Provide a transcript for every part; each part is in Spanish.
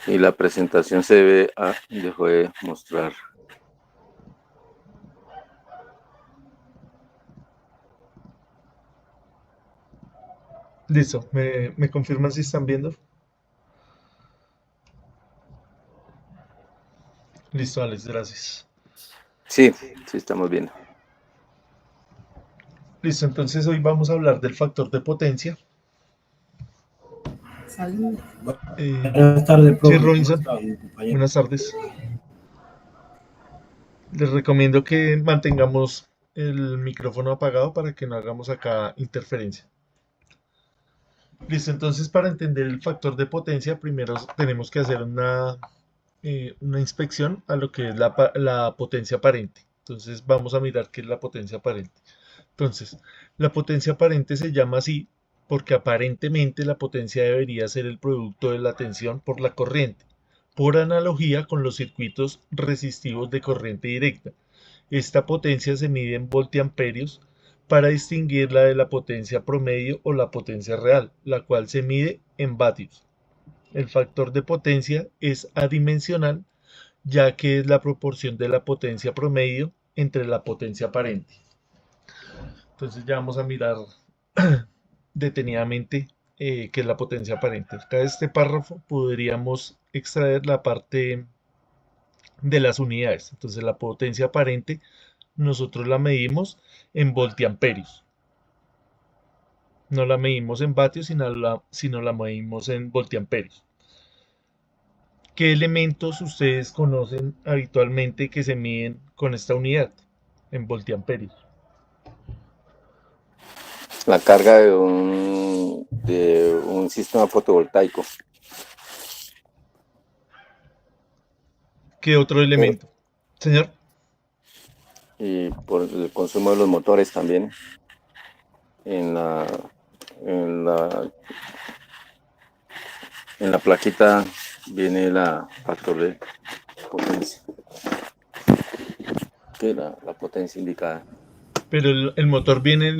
Y la presentación se ve, dejó de mostrar. Listo, ¿me confirman si están viendo? Listo, Alex, gracias. Sí, sí estamos viendo. Listo, entonces hoy vamos a hablar del factor de potencia. Eh, Buenas tardes, sí, profe. ¿Cómo Robinson, está, mi compañero? buenas tardes. Les recomiendo que mantengamos el micrófono apagado para que no hagamos acá interferencia. Listo, entonces para entender el factor de potencia, primero tenemos que hacer una inspección a lo que es la potencia aparente. Entonces vamos a mirar qué es la potencia aparente. Entonces, la potencia aparente se llama así porque aparentemente la potencia debería ser el producto de la tensión por la corriente, por analogía con los circuitos resistivos de corriente directa. Esta potencia se mide en voltiamperios para distinguirla de la potencia promedio o la potencia real, la cual se mide en vatios. El factor de potencia es adimensional, ya que es la proporción de la potencia promedio entre la potencia aparente. Entonces ya vamos a mirar detenidamente qué es la potencia aparente. Acá de este párrafo podríamos extraer la parte de las unidades. Entonces la potencia aparente nosotros la medimos en voltiamperios. No la medimos en vatios, sino la medimos en voltiamperios. ¿Qué elementos ustedes conocen habitualmente que se miden con esta unidad en voltiamperios? La carga de un sistema fotovoltaico. ¿Qué otro Eh, elemento? Señor, y por el consumo de los motores también en la, en la, en la plaquita viene la factor de potencia, que la potencia indicada. pero el motor viene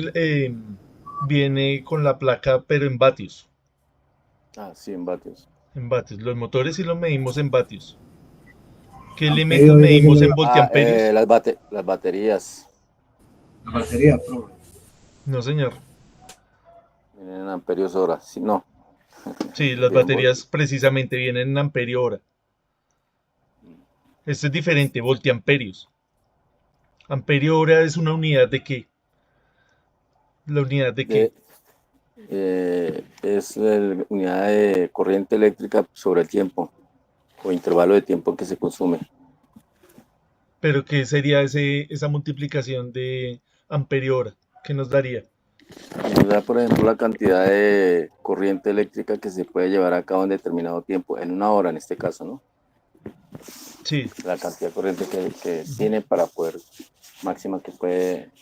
con la placa, pero en vatios. Sí, en vatios. En vatios. Los motores sí los medimos en vatios. ¿Qué elementos Amperio viene medimos siendo en voltiamperios? Las baterías la batería, profe. No, señor. vienen en amperios hora. Sí, no, Sí, las vienen baterías precisamente vienen en amperio hora. Esto es diferente, voltiamperios. Amperio hora es una unidad de qué? ¿La unidad de qué? de, es la unidad de corriente eléctrica sobre el tiempo o intervalo de tiempo que se consume. Pero ¿qué sería esa multiplicación de amperio hora? ¿Qué nos daría? Nos da, por ejemplo, la cantidad de corriente eléctrica que se puede llevar a cabo en determinado tiempo, en una hora en este caso, ¿no? Sí. La cantidad de corriente que Ujú. tiene para poder, máxima que puede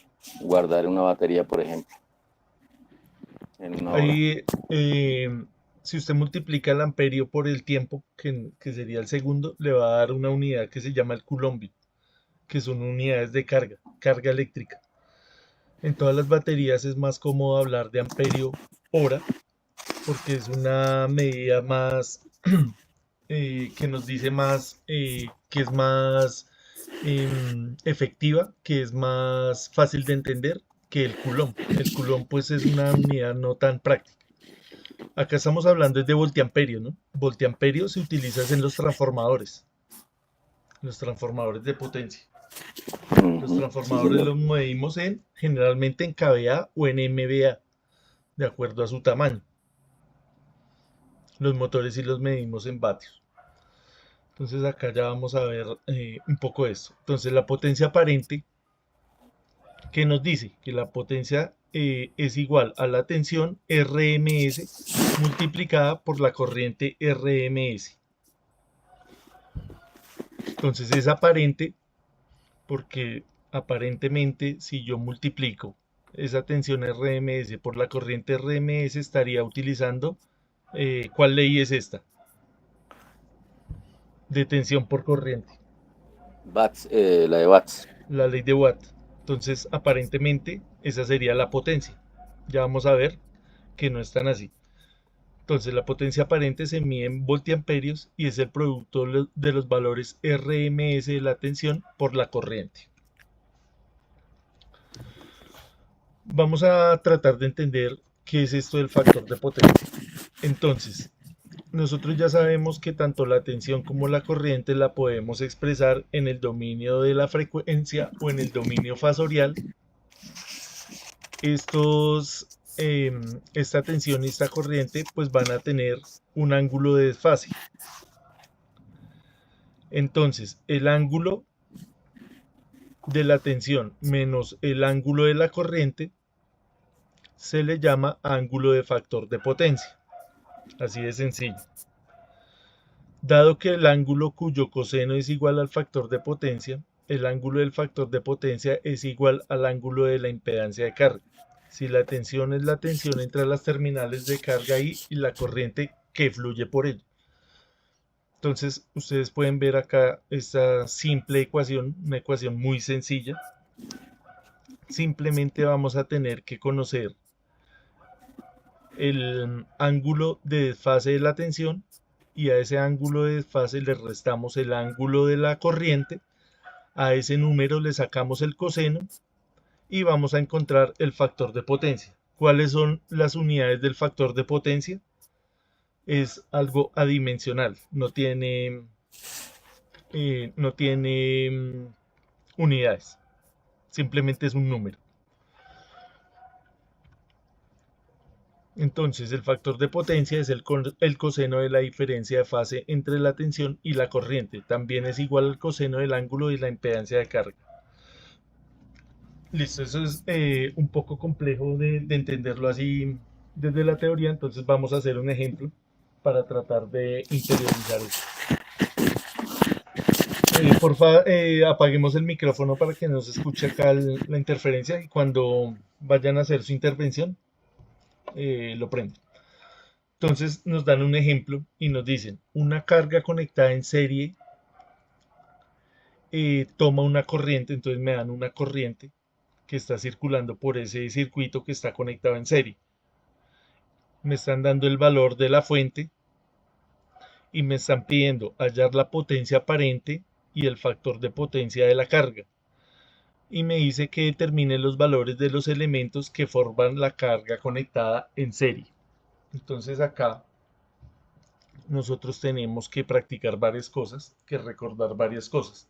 guardar una batería, por ejemplo, en una hora. Ahí, si usted multiplica el amperio por el tiempo, que sería el segundo, le va a dar una unidad que se llama el coulombi, que son unidades de carga, carga eléctrica. En todas las baterías es más cómodo hablar de amperio hora, porque es una medida más que nos dice más, que es más efectiva, que es más fácil de entender que el coulomb. El coulomb pues es una unidad no tan práctica. Acá estamos hablando de voltiamperio, ¿no? Voltiamperio se utiliza en los transformadores de potencia. Los Sí, transformadores señor. los medimos generalmente en kVA o en MVA, de acuerdo a su tamaño. Los motores sí los medimos en vatios. Entonces acá ya vamos a ver un poco de esto. Entonces la potencia aparente, que nos dice que la potencia es igual a la tensión RMS multiplicada por la corriente RMS. Entonces es aparente porque aparentemente si yo multiplico esa tensión RMS por la corriente RMS estaría utilizando, ¿cuál ley es esta? De tensión por corriente, Watts, la de watts. la ley de Watt. Entonces aparentemente esa sería la potencia. Ya vamos a ver que no es tan así. Entonces la potencia aparente se mide en voltiamperios y es el producto de los valores RMS de la tensión por la corriente. Vamos a tratar de entender qué es esto del factor de potencia. Entonces, nosotros ya sabemos que tanto la tensión como la corriente la podemos expresar en el dominio de la frecuencia o en el dominio fasorial. Esta tensión y esta corriente pues van a tener un ángulo de desfase. Entonces, el ángulo de la tensión menos el ángulo de la corriente se le llama ángulo de factor de potencia. Así de sencillo. Dado que el ángulo cuyo coseno es igual al factor de potencia, el ángulo del factor de potencia es igual al ángulo de la impedancia de carga. Si la tensión es la tensión entre las terminales de carga y la corriente que fluye por ello. Entonces, ustedes pueden ver acá esta simple ecuación, una ecuación muy sencilla. Simplemente vamos a tener que conocer el ángulo de desfase de la tensión y a ese ángulo de desfase le restamos el ángulo de la corriente, a ese número le sacamos el coseno y vamos a encontrar el factor de potencia. ¿Cuáles son las unidades del factor de potencia? Es algo adimensional, no tiene unidades, simplemente es un número. Entonces el factor de potencia es el coseno de la diferencia de fase entre la tensión y la corriente. También es igual al coseno del ángulo y la impedancia de carga. Listo, eso es un poco complejo de entenderlo así desde la teoría, entonces vamos a hacer un ejemplo para tratar de interiorizar eso. Porfa, apaguemos el micrófono para que no se escuche acá la interferencia y cuando vayan a hacer su intervención, lo prenden. Entonces nos dan un ejemplo y nos dicen, una carga conectada en serie toma una corriente, entonces me dan una corriente que está circulando por ese circuito que está conectado en serie. Me están dando el valor de la fuente y me están pidiendo hallar la potencia aparente y el factor de potencia de la carga. Y me dice que determine los valores de los elementos que forman la carga conectada en serie. Entonces acá nosotros tenemos que practicar varias cosas, que recordar varias cosas.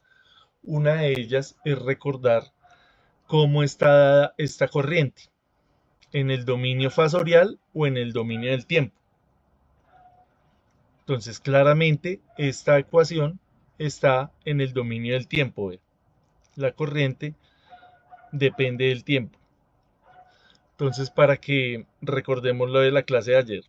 Una de ellas es recordar cómo está dada esta corriente, en el dominio fasorial o en el dominio del tiempo. Entonces claramente esta ecuación está en el dominio del tiempo. La corriente depende del tiempo. Entonces, para que recordemos lo de la clase de ayer,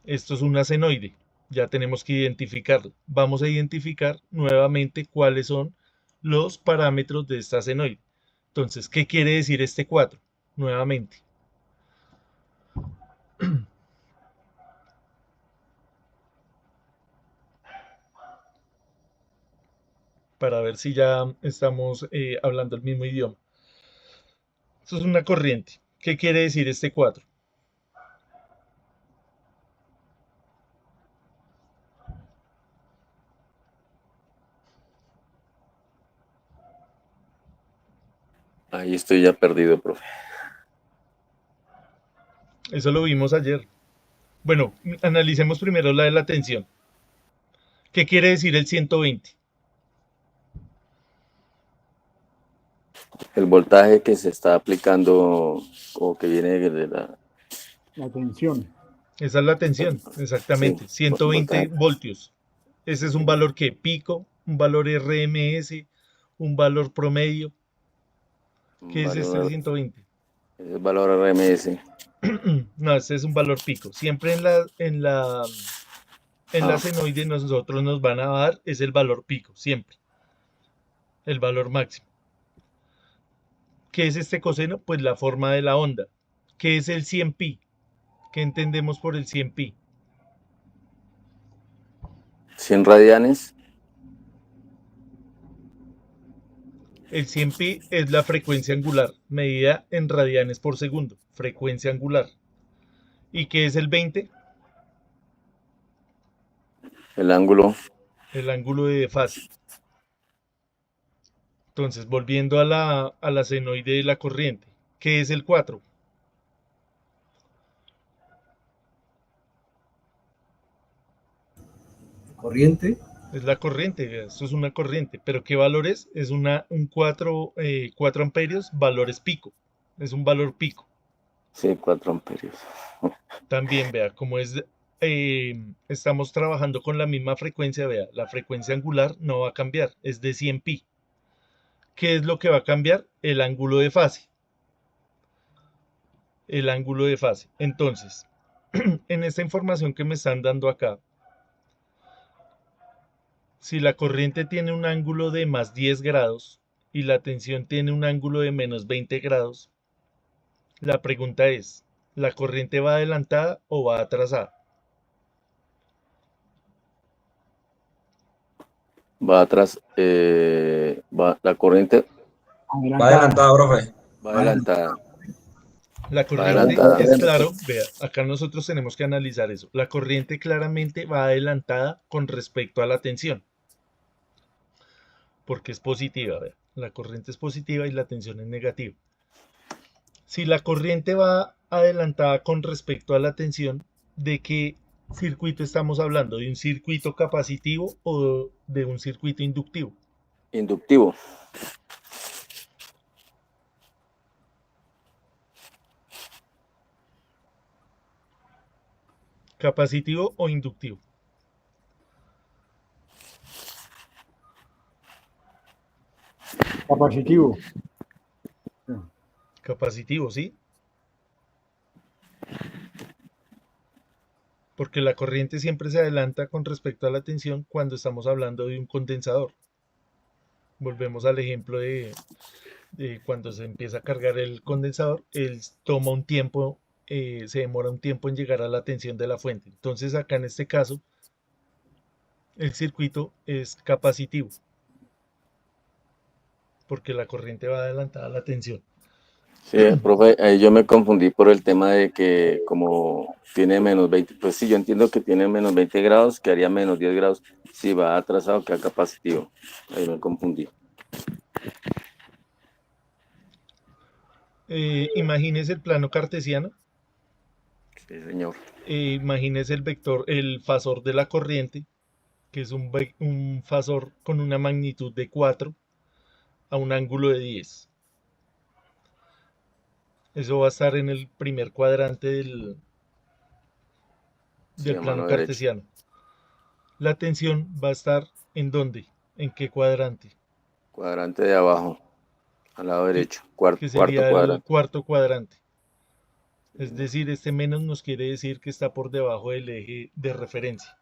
esto es una senoide, ya tenemos que identificarlo. Vamos a identificar nuevamente cuáles son los parámetros de esta senoide. Entonces, ¿qué quiere decir este 4? Nuevamente. Para ver si ya estamos hablando el mismo idioma. Esto es una corriente. ¿Qué quiere decir este 4? Ahí estoy ya perdido, profe. Eso lo vimos ayer. Bueno, analicemos primero la de la tensión. ¿Qué quiere decir el 120? El voltaje que se está aplicando o que viene de La tensión. Esa es la tensión, exactamente. Sí, 120 voltaje. voltios. Ese es un valor que pico, un valor RMS, un valor promedio. ¿Qué es este 120? El valor RMS. No, este es un valor pico. Siempre en la senoide nosotros nos van a dar es el valor pico, siempre. El valor máximo. ¿Qué es este coseno? Pues la forma de la onda. ¿Qué es el 100 pi? ¿Qué entendemos por el 100 pi? 100 radianes. El 100 pi es la frecuencia angular, medida en radianes por segundo. Frecuencia angular. ¿Y qué es el 20? El ángulo. El ángulo de fase. Entonces, volviendo a la senoide de la corriente, ¿qué es el 4? Corriente. Es la corriente, esto es una corriente, pero ¿qué valor es? Es un 4 amperios, valores pico, es un valor pico. Sí, 4 amperios. También, vea, como estamos trabajando con la misma frecuencia, vea, la frecuencia angular no va a cambiar, es de 100 pi. ¿Qué es lo que va a cambiar? El ángulo de fase. El ángulo de fase. Entonces, en esta información que me están dando acá, si la corriente tiene un ángulo de más 10 grados y la tensión tiene un ángulo de menos 20 grados, la pregunta es, ¿la corriente va adelantada o va atrasada? Va atrás. La corriente Va adelantada, profe. va adelantada. La Va corriente, adelantada. claro, vea, acá nosotros tenemos que analizar eso. La corriente claramente va adelantada con respecto a la tensión, porque es positiva, vea. La corriente es positiva y la tensión es negativa. Si la corriente va adelantada con respecto a la tensión, ¿de qué circuito estamos hablando? ¿De un circuito capacitivo o de un circuito inductivo? Inductivo. ¿Capacitivo o inductivo? Capacitivo. Capacitivo, ¿sí? Porque la corriente siempre se adelanta con respecto a la tensión cuando estamos hablando de un condensador. Volvemos al ejemplo de cuando se empieza a cargar el condensador, él toma un tiempo, se demora un tiempo en llegar a la tensión de la fuente. Entonces acá en este caso, el circuito es capacitivo, porque la corriente va adelantada a la tensión. Sí, profe, ahí yo me confundí por el tema de que como tiene menos 20, pues sí, yo entiendo que tiene menos 20 grados, que haría menos 10 grados, si va atrasado que a capacitivo. Ahí me confundí. Imagínese el plano cartesiano, Sí, señor. imagínese el vector, el fasor de la corriente, que es un fasor con una magnitud de 4 a un ángulo de 10. Eso va a estar en el primer cuadrante del Sí, a plano mano derecha. cartesiano. La tensión va a estar ¿en dónde? ¿En qué cuadrante? Cuadrante de abajo, al lado derecho. Cuarto Que sería el cuadrante. cuarto cuadrante. Es decir, este menos nos quiere decir que está por debajo del eje de referencia.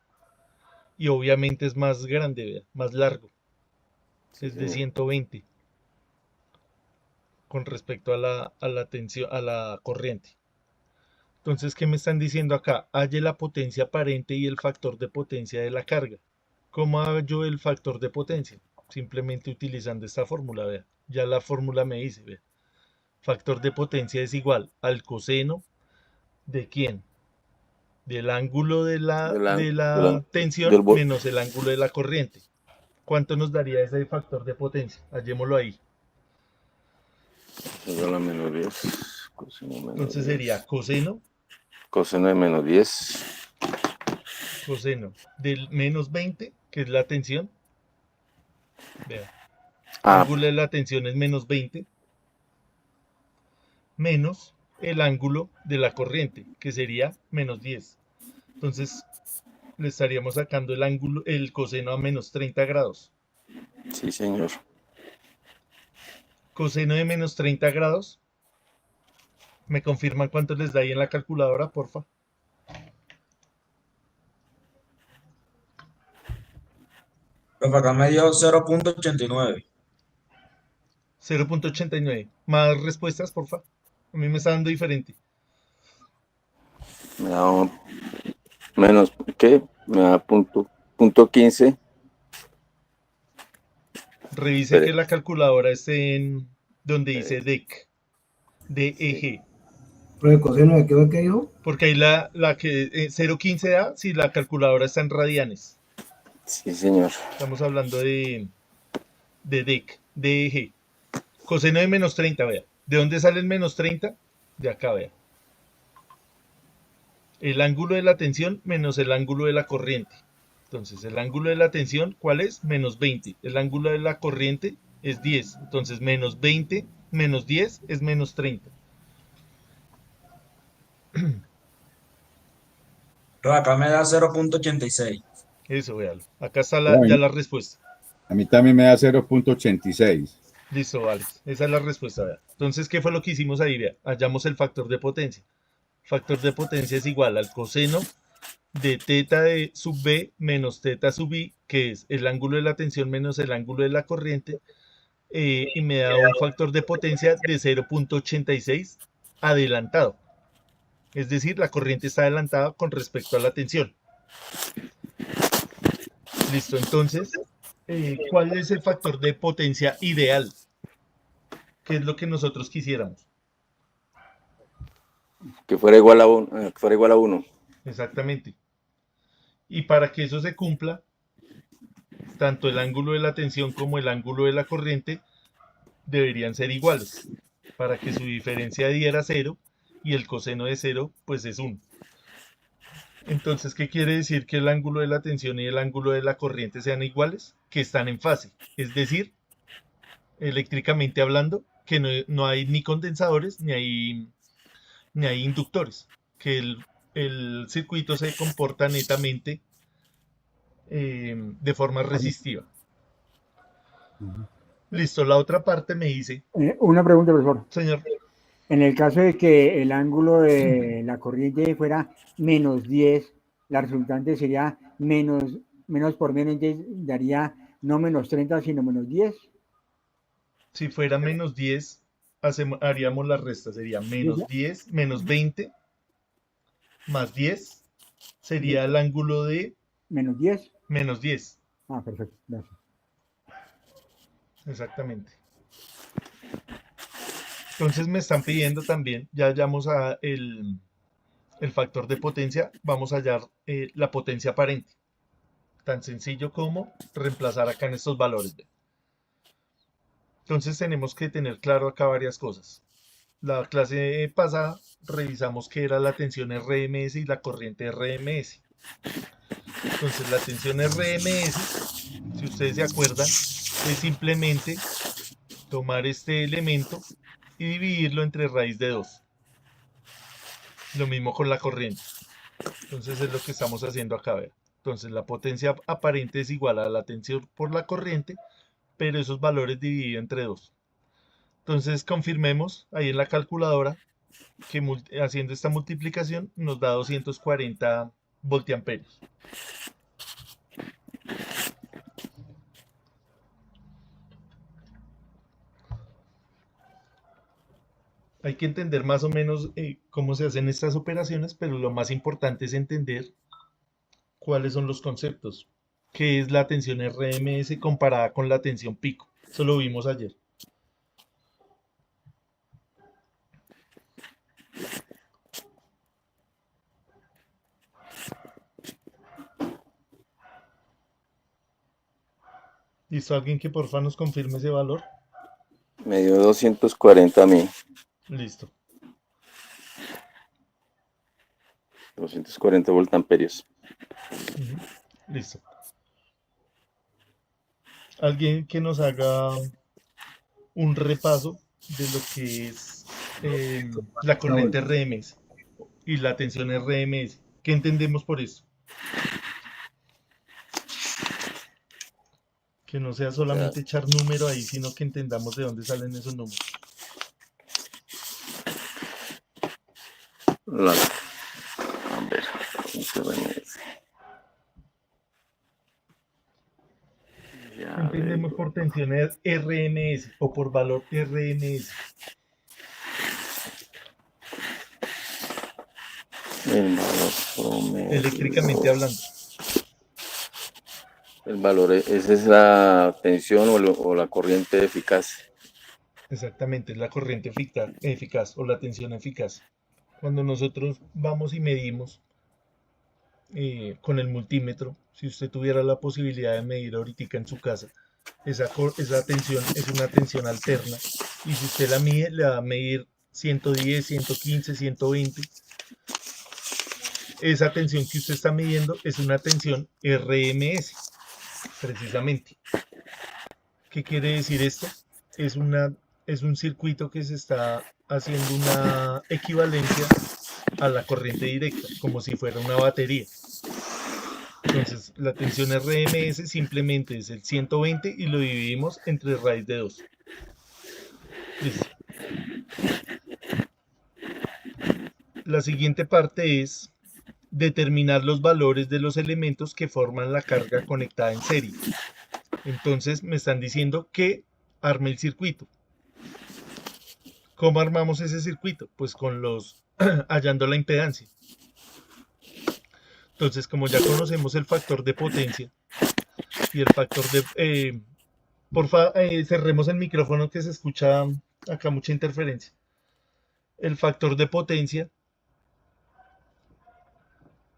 Y obviamente es más grande, ¿vea? Más largo. Sí, Es de señor. 120 con respecto a la tensión, a la corriente. Entonces, ¿qué me están diciendo acá? Halle la potencia aparente y el factor de potencia de la carga. ¿Cómo hago yo el factor de potencia? Simplemente utilizando esta fórmula, vea. Ya la fórmula me dice, vea. Factor de potencia es igual al coseno de ¿quién? Del ángulo de la tensión Del menos el ángulo de la corriente. ¿Cuánto nos daría ese factor de potencia? Hallémoslo ahí. la menos 10. Coseno menos Entonces 10. sería coseno Coseno de menos 10. Coseno del menos 20, que es la tensión. Vea. Ah, Ángulo de la tensión es menos 20, menos el ángulo de la corriente, que sería menos 10. Entonces, le estaríamos sacando el ángulo, el coseno a menos 30 grados. sí, señor. Coseno de menos 30 grados. ¿Me confirman cuánto les da ahí en la calculadora, porfa? Profe, acá me dio 0.89. 0.89. ¿Más respuestas, porfa? A mí me está dando diferente. Me da menos, ¿qué? Me da punto 15. Revise Espere. que la calculadora esté en donde dice DEC. DEG. Profe, coseno de qué fue que dijo. Porque ahí la que 0.15 da si la calculadora está en radianes. Sí, señor. Estamos hablando de DEC, DEG. Coseno de menos 30, vea. ¿De dónde sale el menos 30? De acá, vea. El ángulo de la tensión menos el ángulo de la corriente. Entonces, el ángulo de la tensión, ¿cuál es? Menos 20. El ángulo de la corriente es 10. Entonces, menos 20 menos 10 es menos 30. Profe, acá me da 0.86. Eso, véalo. Acá está Oh, ya la respuesta. a mí también me da 0.86. Listo, vale. Esa es la respuesta, vea. Entonces, ¿qué fue lo que hicimos ahí? Vea, hallamos el factor de potencia. Factor de potencia es igual al coseno de teta de sub b menos teta sub i, que es el ángulo de la tensión menos el ángulo de la corriente, y me da un factor de potencia de 0.86 adelantado. Es decir, la corriente está adelantada con respecto a la tensión. Listo, entonces, ¿cuál es el factor de potencia ideal? ¿Qué es lo que nosotros quisiéramos? Que fuera igual a 1. Que fuera igual a 1. Exactamente. Y para que eso se cumpla, tanto el ángulo de la tensión como el ángulo de la corriente deberían ser iguales, para que su diferencia diera 0 y el coseno de 0 pues es 1. Entonces, ¿qué quiere decir que el ángulo de la tensión y el ángulo de la corriente sean iguales? Que están en fase, es decir, eléctricamente hablando, que no hay ni condensadores ni hay inductores, que el circuito se comporta netamente de forma resistiva. Listo, la otra parte me dice, Una pregunta, profesor. señor, En el caso de que el ángulo de la corriente fuera menos 10, la resultante sería menos por menos 10, daría no menos 30, sino menos 10. si fuera menos 10, haríamos la resta, sería menos 10, menos 20, más 10, sería el ángulo de Menos 10. menos 10. Ah, perfecto, gracias. Exactamente. Entonces me están pidiendo también, ya hallamos el factor de potencia, vamos a hallar la potencia aparente. Tan sencillo como reemplazar acá en estos valores. Entonces tenemos que tener claro acá varias cosas. La clase pasada revisamos qué era la tensión RMS y la corriente RMS. Entonces la tensión RMS, si ustedes se acuerdan, es simplemente tomar este elemento y dividirlo entre raíz de 2. Lo mismo con la corriente. Entonces es lo que estamos haciendo acá. ¿Ver? Entonces la potencia aparente es igual a la tensión por la corriente, pero esos valores dividido entre 2. Entonces confirmemos ahí en la calculadora que haciendo esta multiplicación nos da 240 voltiamperios. Hay que entender más o menos cómo se hacen estas operaciones, pero lo más importante es entender cuáles son los conceptos. ¿Qué es la tensión RMS comparada con la tensión pico? Eso lo vimos ayer. ¿Listo? ¿Alguien que porfa nos confirme ese valor? Me dio 240 a mí. Listo. 240 voltamperios. Listo. Alguien que nos haga un repaso de lo que es la corriente RMS y la tensión RMS. ¿Qué entendemos por eso? Que no sea solamente echar número ahí, sino que entendamos de dónde salen esos números. A ver, ¿cómo se llama ese? ¿Qué entendemos por tensión RMS o por valor RMS? El valor promedio. Eléctricamente hablando. El valor, esa es la tensión o la corriente eficaz. Exactamente, es la corriente eficaz o la tensión eficaz. Cuando nosotros vamos y medimos con el multímetro, si usted tuviera la posibilidad de medir ahorita en su casa, esa tensión es una tensión alterna, y si usted la mide, le va a medir 110, 115, 120. Esa tensión que usted está midiendo es una tensión RMS, precisamente. ¿Qué quiere decir esto? Es un circuito que se está haciendo una equivalencia a la corriente directa, como si fuera una batería. Entonces, la tensión RMS simplemente es el 120 y lo dividimos entre raíz de 2. Listo. La siguiente parte es determinar los valores de los elementos que forman la carga conectada en serie. Entonces, me están diciendo que arme el circuito. ¿Cómo armamos ese circuito? Pues hallando la impedancia. Entonces, como ya conocemos el factor de potencia y el factor de... porfa, cerremos el micrófono que se escucha acá mucha interferencia. El factor de potencia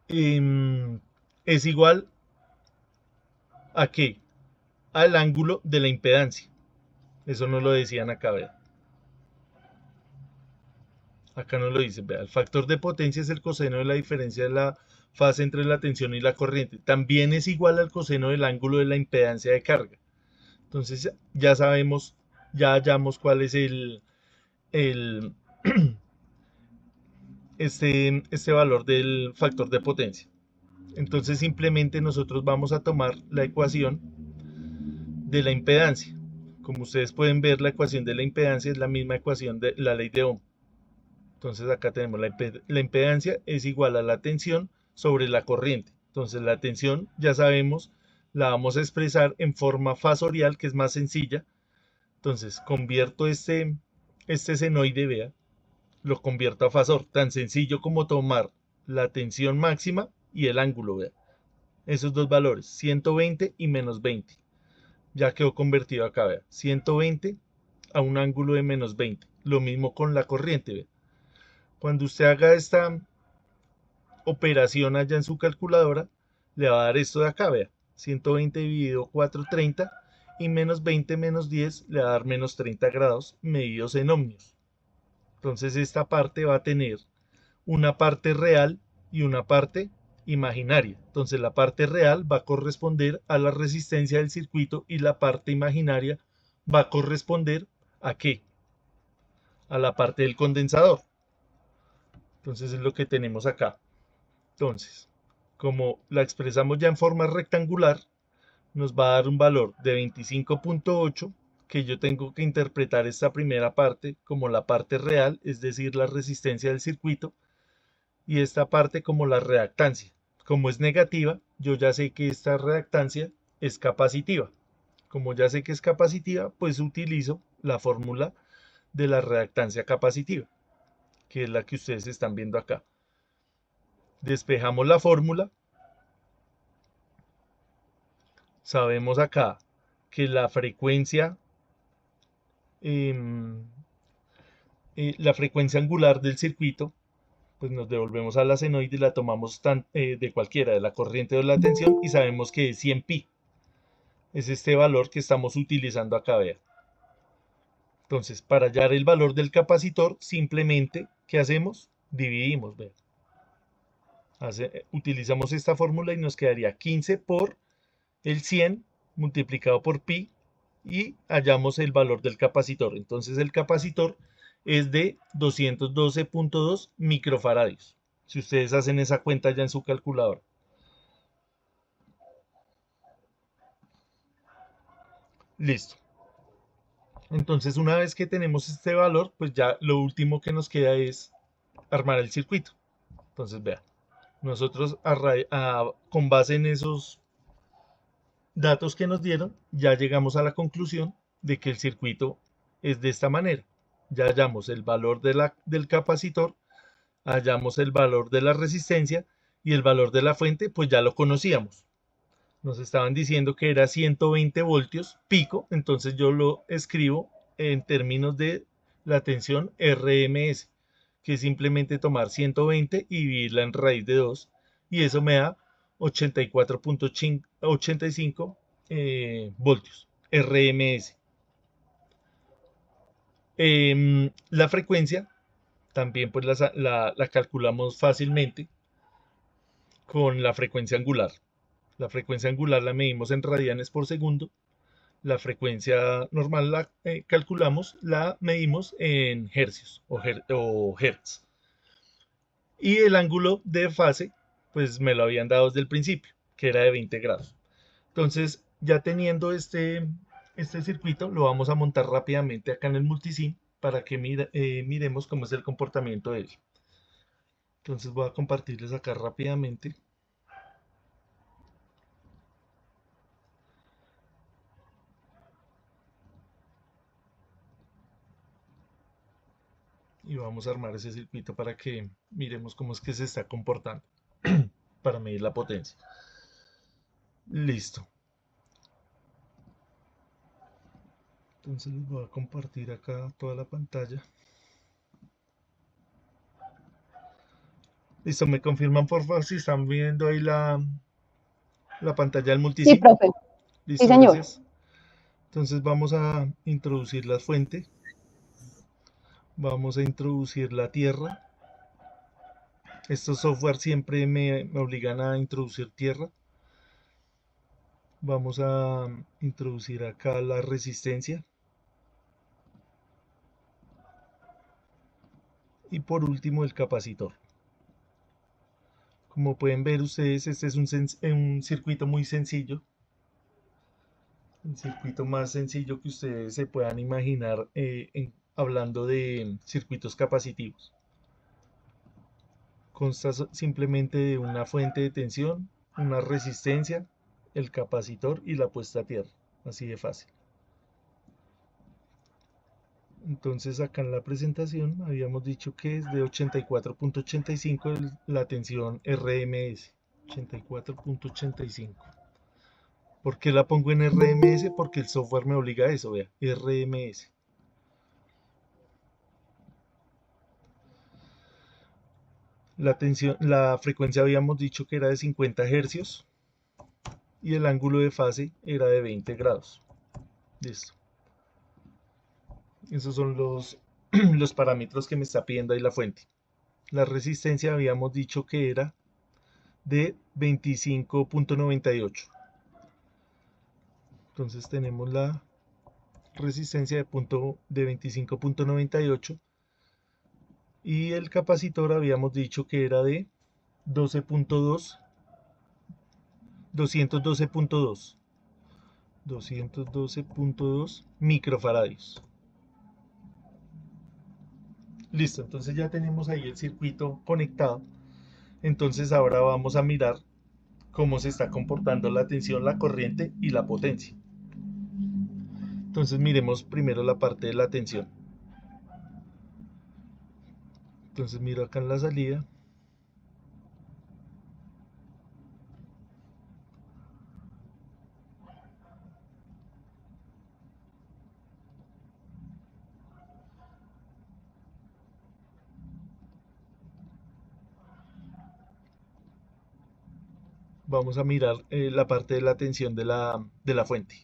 es igual ¿a qué? Al ángulo de la impedancia. Eso no lo decían acá, vea. Acá no lo dice, vea. El factor de potencia es el coseno de la diferencia de la fase entre la tensión y la corriente. También es igual al coseno del ángulo de la impedancia de carga. Entonces ya sabemos, ya hallamos cuál es este valor del factor de potencia. Entonces simplemente nosotros vamos a tomar la ecuación de la impedancia. Como ustedes pueden ver, la ecuación de la impedancia es la misma ecuación de la ley de Ohm. Entonces acá tenemos la impedancia es igual a la tensión sobre la corriente. Entonces la tensión, ya sabemos, la vamos a expresar en forma fasorial, que es más sencilla. Entonces convierto este senoide, vea, lo convierto a fasor, tan sencillo como tomar la tensión máxima y el ángulo, vea. Esos dos valores, 120 y menos 20. Ya quedó convertido acá, vea. 120 a un ángulo de menos 20. Lo mismo con la corriente, vea. Cuando usted haga esta operación allá en su calculadora, le va a dar esto de acá, vea. 120 dividido 430 y menos 20 menos 10 le va a dar menos 30 grados medidos en ohmios. Entonces esta parte va a tener una parte real y una parte imaginaria. Entonces la parte real va a corresponder a la resistencia del circuito y la parte imaginaria va a corresponder ¿a qué? A la parte del condensador. Entonces es lo que tenemos acá. Entonces, como la expresamos ya en forma rectangular, nos va a dar un valor de 25.8, que yo tengo que interpretar esta primera parte como la parte real, es decir, la resistencia del circuito, y esta parte como la reactancia. Como es negativa, yo ya sé que esta reactancia es capacitiva. Como ya sé que es capacitiva, pues utilizo la fórmula de la reactancia capacitiva, que es la que ustedes están viendo acá. Despejamos la fórmula. Sabemos acá que la frecuencia angular del circuito, pues nos devolvemos a la senoide y la tomamos de cualquiera, de la corriente o de la tensión, y sabemos que es 100 pi. Es este valor que estamos utilizando acá, vea. Entonces, para hallar el valor del capacitor, simplemente, ¿qué hacemos? Dividimos, vea. Utilizamos esta fórmula y nos quedaría 15 por el 100 multiplicado por pi y hallamos el valor del capacitor. Entonces el capacitor es de 212.2 microfaradios. Si ustedes hacen esa cuenta ya en su calculadora. Listo. Entonces una vez que tenemos este valor, pues ya lo último que nos queda es armar el circuito. Entonces vea, nosotros con base en esos datos que nos dieron, ya llegamos a la conclusión de que el circuito es de esta manera. Ya hallamos el valor del capacitor, hallamos el valor de la resistencia y el valor de la fuente, pues ya lo conocíamos. Nos estaban diciendo que era 120 voltios pico, entonces yo lo escribo en términos de la tensión RMS, que es simplemente tomar 120 y dividirla en raíz de 2, y eso me da 84.85 voltios, RMS. La frecuencia también pues la calculamos fácilmente con la frecuencia angular. La frecuencia angular la medimos en radianes por segundo. La frecuencia normal la calculamos, la medimos en hercios o hertz. Y el ángulo de fase, pues me lo habían dado desde el principio, que era de 20 grados. Entonces, ya teniendo este circuito, lo vamos a montar rápidamente acá en el multisim para que miremos cómo es el comportamiento de él. Entonces voy a compartirles acá rápidamente. Y vamos a armar ese circuito para que miremos cómo es que se está comportando para medir la potencia. Listo. Entonces les voy a compartir acá toda la pantalla. Listo, me confirman por favor si están viendo ahí la pantalla del Sí, multisim. profe. Listo, Sí, señor. gracias. Entonces vamos a introducir la fuente. Vamos a introducir la tierra. Estos software siempre me obligan a introducir tierra. Vamos a introducir acá la resistencia. Y por último el capacitor. Como pueden ver ustedes, este es un circuito muy sencillo. El circuito más sencillo que ustedes se puedan imaginar hablando de circuitos capacitivos. Consta simplemente de una fuente de tensión, una resistencia, el capacitor y la puesta a tierra. Así de fácil. Entonces acá en la presentación habíamos dicho que es de 84.85 la tensión RMS. 84.85. ¿Por qué la pongo en RMS? Porque el software me obliga a eso, vea, RMS. La frecuencia habíamos dicho que era de 50 hercios y el ángulo de fase era de 20 grados. Listo. Esos son los parámetros que me está pidiendo ahí la fuente. La resistencia habíamos dicho que era de 25.98. Entonces tenemos la resistencia de 25.98 y el capacitor habíamos dicho que era de 212.2 microfaradios. Listo, entonces ya tenemos ahí el circuito conectado. Entonces ahora vamos a mirar cómo se está comportando la tensión, la corriente y la potencia. Entonces miremos primero la parte de la tensión. Entonces miro acá en la salida. Vamos a mirar la parte de la tensión de la fuente.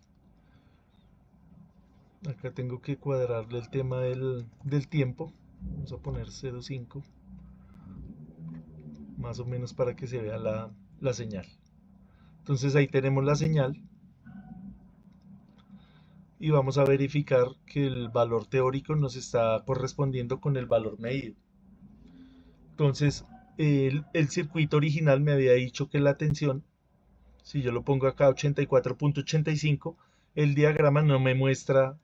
Acá tengo que cuadrarle el tema del tiempo. Vamos a poner 0.5. Más o menos para que se vea la señal. Entonces ahí tenemos la señal. Y vamos a verificar que el valor teórico nos está correspondiendo con el valor medido. Entonces el circuito original me había dicho que la tensión, si yo lo pongo acá 84.85, el diagrama no me muestra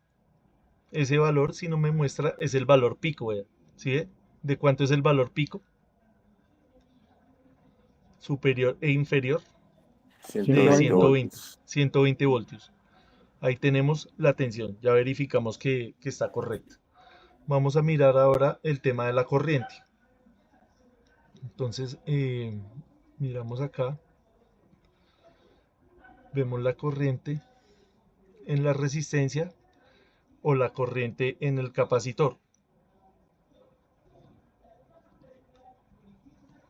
ese valor, sino me muestra es el valor pico, ¿verdad? ¿Sí? ¿De cuánto es el valor pico? Superior e inferior de 120 voltios. 120 voltios. Ahí tenemos la tensión, ya verificamos que está correcta. Vamos a mirar ahora el tema de la corriente. Entonces, miramos acá, vemos la corriente en la resistencia o la corriente en el capacitor.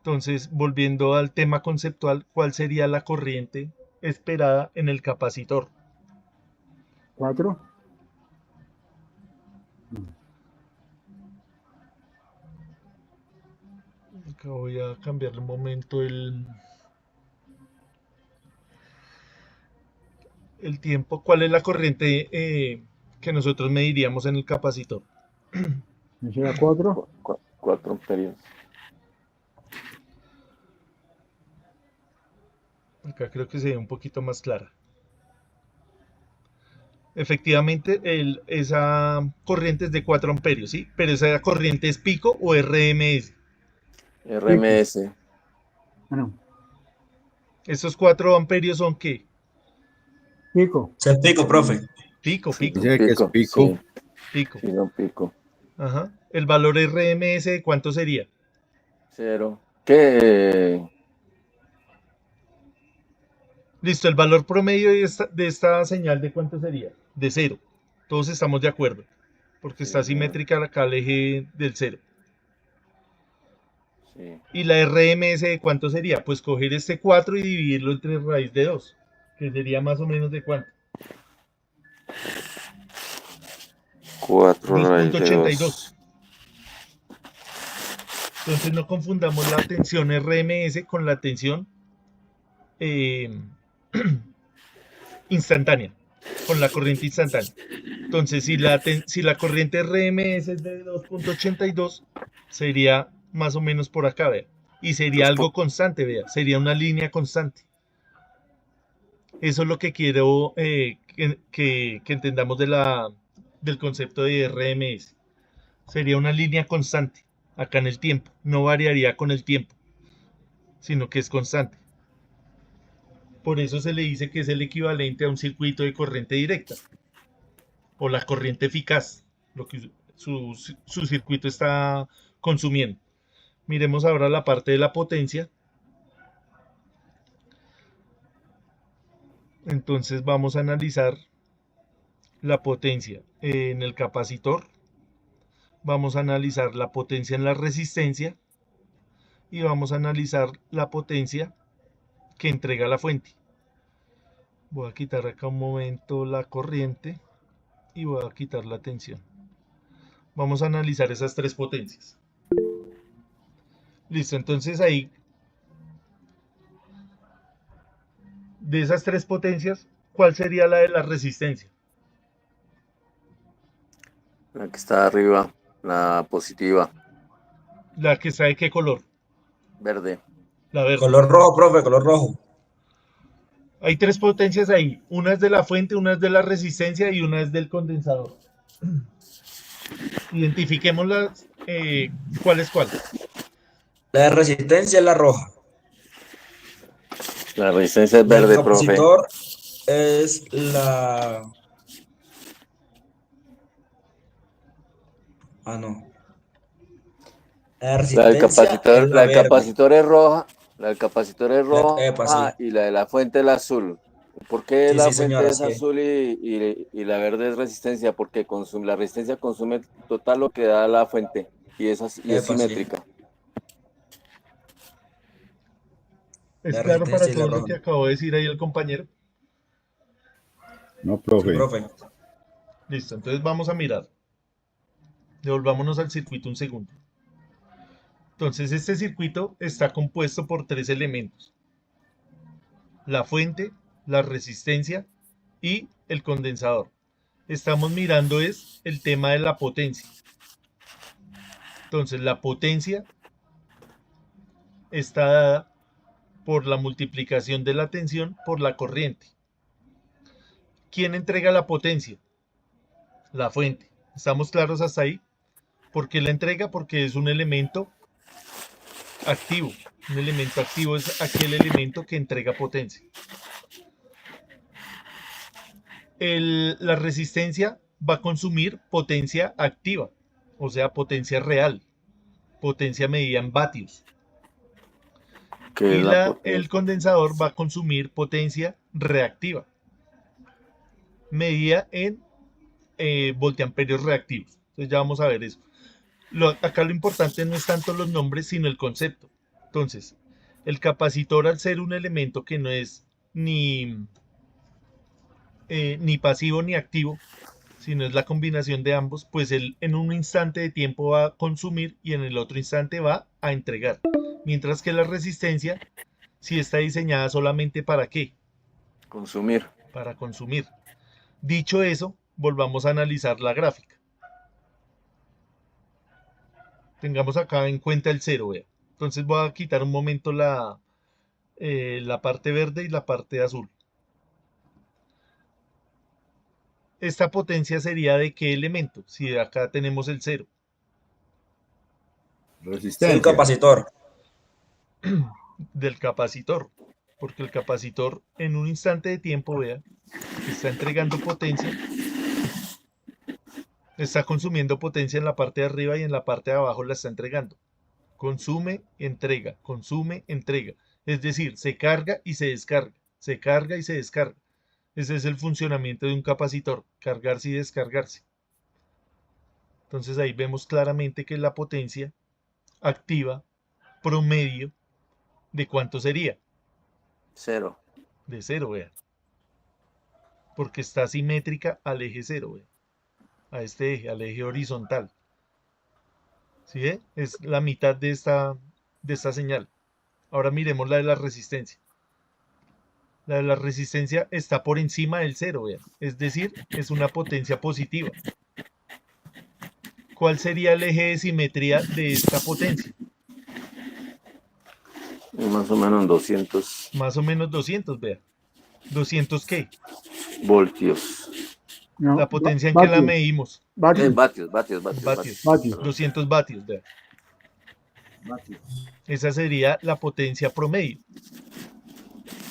Entonces, volviendo al tema conceptual, ¿cuál sería la corriente esperada en el capacitor? 4. Acá voy a cambiarle un momento el tiempo. ¿Cuál es la corriente que nosotros mediríamos en el capacitor? ¿No será 4? 4 amperios. Acá creo que se ve un poquito más clara. Efectivamente, esa corriente es de 4 amperios, ¿sí? Pero esa corriente es pico o RMS. RMS. Ah, no. ¿Esos 4 amperios son qué? Pico. Se pico, profe. Pico, pico, Dice que es Pico. pico. Sí, pico. sí, son pico. Ajá. ¿El valor RMS de cuánto sería? 0. ¿Qué? Listo, el valor promedio de esta señal, ¿de cuánto sería? De 0. Todos estamos de acuerdo, porque está simétrica acá al eje del 0. Sí. ¿Y la RMS de cuánto sería? Pues coger este 4 y dividirlo entre raíz de 2, que sería más o menos de cuánto. 4 raíz de 2.82. 2. Entonces no confundamos la tensión RMS con la tensión instantánea, con la corriente instantánea. Entonces, si la corriente RMS es de 2.82, sería más o menos por acá, vea. Y sería algo constante, vea. Sería una línea constante. Eso es lo que quiero que entendamos del concepto de RMS. Sería una línea constante acá en el tiempo. No variaría con el tiempo, sino que es constante. Por eso se le dice que es el equivalente a un circuito de corriente directa o la corriente eficaz, lo que su circuito está consumiendo. Miremos ahora la parte de la potencia. Entonces vamos a analizar la potencia en el capacitor. Vamos a analizar la potencia en la resistencia y vamos a analizar la potencia que entrega la fuente. Voy a quitar acá un momento la corriente y voy a quitar la tensión. Vamos a analizar esas 3 potencias. Listo, entonces ahí, de esas 3 potencias, ¿cuál sería la de la resistencia? La que está arriba, la positiva, La que está de qué color, verde. la verde. Color rojo, profe, color rojo. Hay 3 potencias ahí, una es de la fuente, una es de la resistencia y una es del condensador. Identifiquémoslas, ¿cuál es cuál? La de resistencia es la roja. La resistencia es La del verde, profe. capacitor es la... Ah, no. La de La del resistencia capacitor, es la la del verde. capacitor es roja, la del capacitor es roja, Epa, sí. y la de la fuente es la azul. ¿Por qué Sí, la sí, fuente señora, es sí. azul y la verde es resistencia? Porque la resistencia consume total lo que da la fuente y es Epa, sí. simétrica. ¿Es La claro para resistencia es la todos lo roja. que acabó de decir ahí el compañero? No, Sí, profe. profe. Listo, entonces vamos a mirar. Devolvámonos al circuito un segundo. Entonces este circuito está compuesto por 3 elementos: la fuente, la resistencia y el condensador. Estamos mirando es el tema de la potencia. Entonces la potencia está dada por la multiplicación de la tensión por la corriente. ¿Quién entrega la potencia? La fuente. ¿Estamos claros hasta ahí? ¿Por qué la entrega? Porque es un elemento activo. Un elemento activo es aquel elemento que entrega potencia. La resistencia va a consumir potencia activa, o sea, potencia real, potencia medida en vatios. Que Y es la el potencia. condensador va a consumir potencia reactiva, medida en voltiamperios reactivos. Entonces ya vamos a ver eso. Acá lo importante no es tanto los nombres, sino el concepto. Entonces, el capacitor, al ser un elemento que no es ni pasivo ni activo, sino es la combinación de ambos, pues él en un instante de tiempo va a consumir y en el otro instante va a entregar. Mientras que la resistencia sí está diseñada solamente para ¿qué? Consumir. Para consumir. Dicho eso, volvamos a analizar la gráfica. Tengamos acá en cuenta el cero, vea. Entonces voy a quitar un momento la parte verde y la parte azul. Esta potencia sería ¿de qué elemento? Si acá tenemos el cero. Es un Resistencia. capacitor. Del capacitor. Porque el capacitor en un instante de tiempo, vea, está entregando potencia. Está consumiendo potencia en la parte de arriba y en la parte de abajo la está entregando. Consume, entrega, consume, entrega. Es decir, se carga y se descarga. Se carga y se descarga. Ese es el funcionamiento de un capacitor, cargarse y descargarse. Entonces ahí vemos claramente que la potencia activa promedio de cuánto sería. 0. De cero, vean. Porque está simétrica al eje cero, vean. A este eje, al eje horizontal. ¿Sí ve? Es la mitad de esta señal. Ahora miremos la de la resistencia. La de la resistencia está por encima del cero, vean. Es decir, es una potencia positiva. ¿Cuál sería el eje de simetría de esta potencia? Más o menos 200 Más o menos 200, vean. ¿200 qué? voltios. No, La potencia en que la vatios, medimos. vatios, Vatios. Vatios. vatios. 200 vatios, vean. Esa sería la potencia promedio.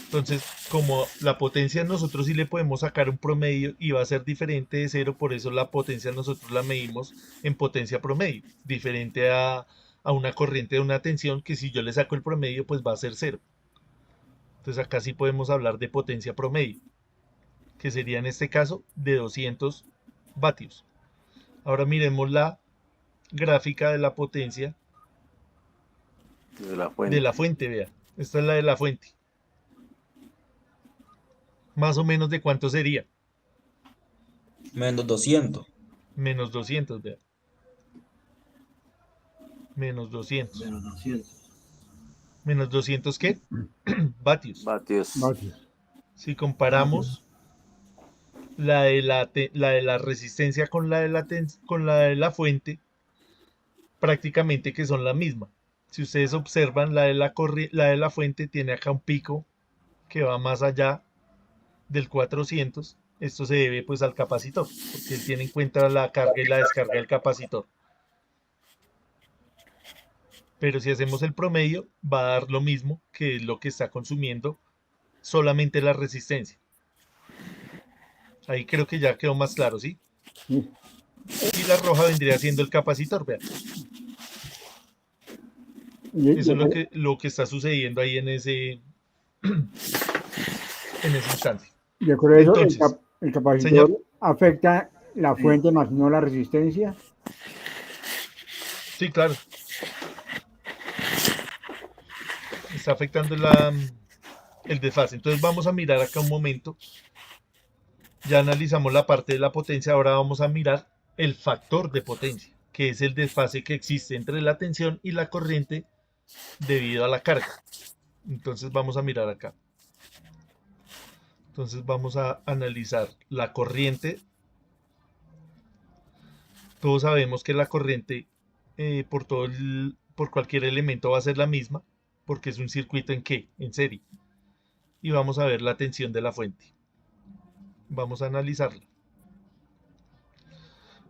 Entonces, como la potencia nosotros sí le podemos sacar un promedio y va a ser diferente de cero, por eso la potencia nosotros la medimos en potencia promedio, diferente a una corriente de una tensión que si yo le saco el promedio pues va a ser cero. Entonces acá sí podemos hablar de potencia promedio, que sería en este caso de 200 vatios. Ahora miremos la gráfica de la potencia de la de fuente. la fuente, vea. Esta es la de la fuente. Más o menos de cuánto sería. Menos 200. Menos 200, vea. Menos 200. ¿Menos 200 qué? Vatios. Vatios. Vatios. Si comparamos la de la resistencia con la de la fuente, prácticamente que son la misma. Si ustedes observan, la de la fuente tiene acá un pico que va más allá del 400. Esto se debe pues al capacitor, porque él tiene en cuenta la carga y la descarga del capacitor. Pero si hacemos el promedio, va a dar lo mismo que es lo que está consumiendo solamente la resistencia. Ahí creo que ya quedó más claro, ¿sí? Sí. Y la roja vendría siendo el capacitor, vean. Eso es lo que está sucediendo ahí en ese instante. de acuerdo a eso, Entonces, el capacitor señor. afecta la fuente más no la resistencia. Sí, claro. Está afectando el desfase. Entonces vamos a mirar acá un momento. Ya analizamos la parte de la potencia, ahora vamos a mirar el factor de potencia, que es el desfase que existe entre la tensión y la corriente debido a la carga. Entonces vamos a mirar acá. Entonces vamos a analizar la corriente. Todos sabemos que la corriente por cualquier elemento va a ser la misma, porque es un circuito en ¿qué? En serie. Y vamos a ver la tensión de la fuente. Vamos a analizarla.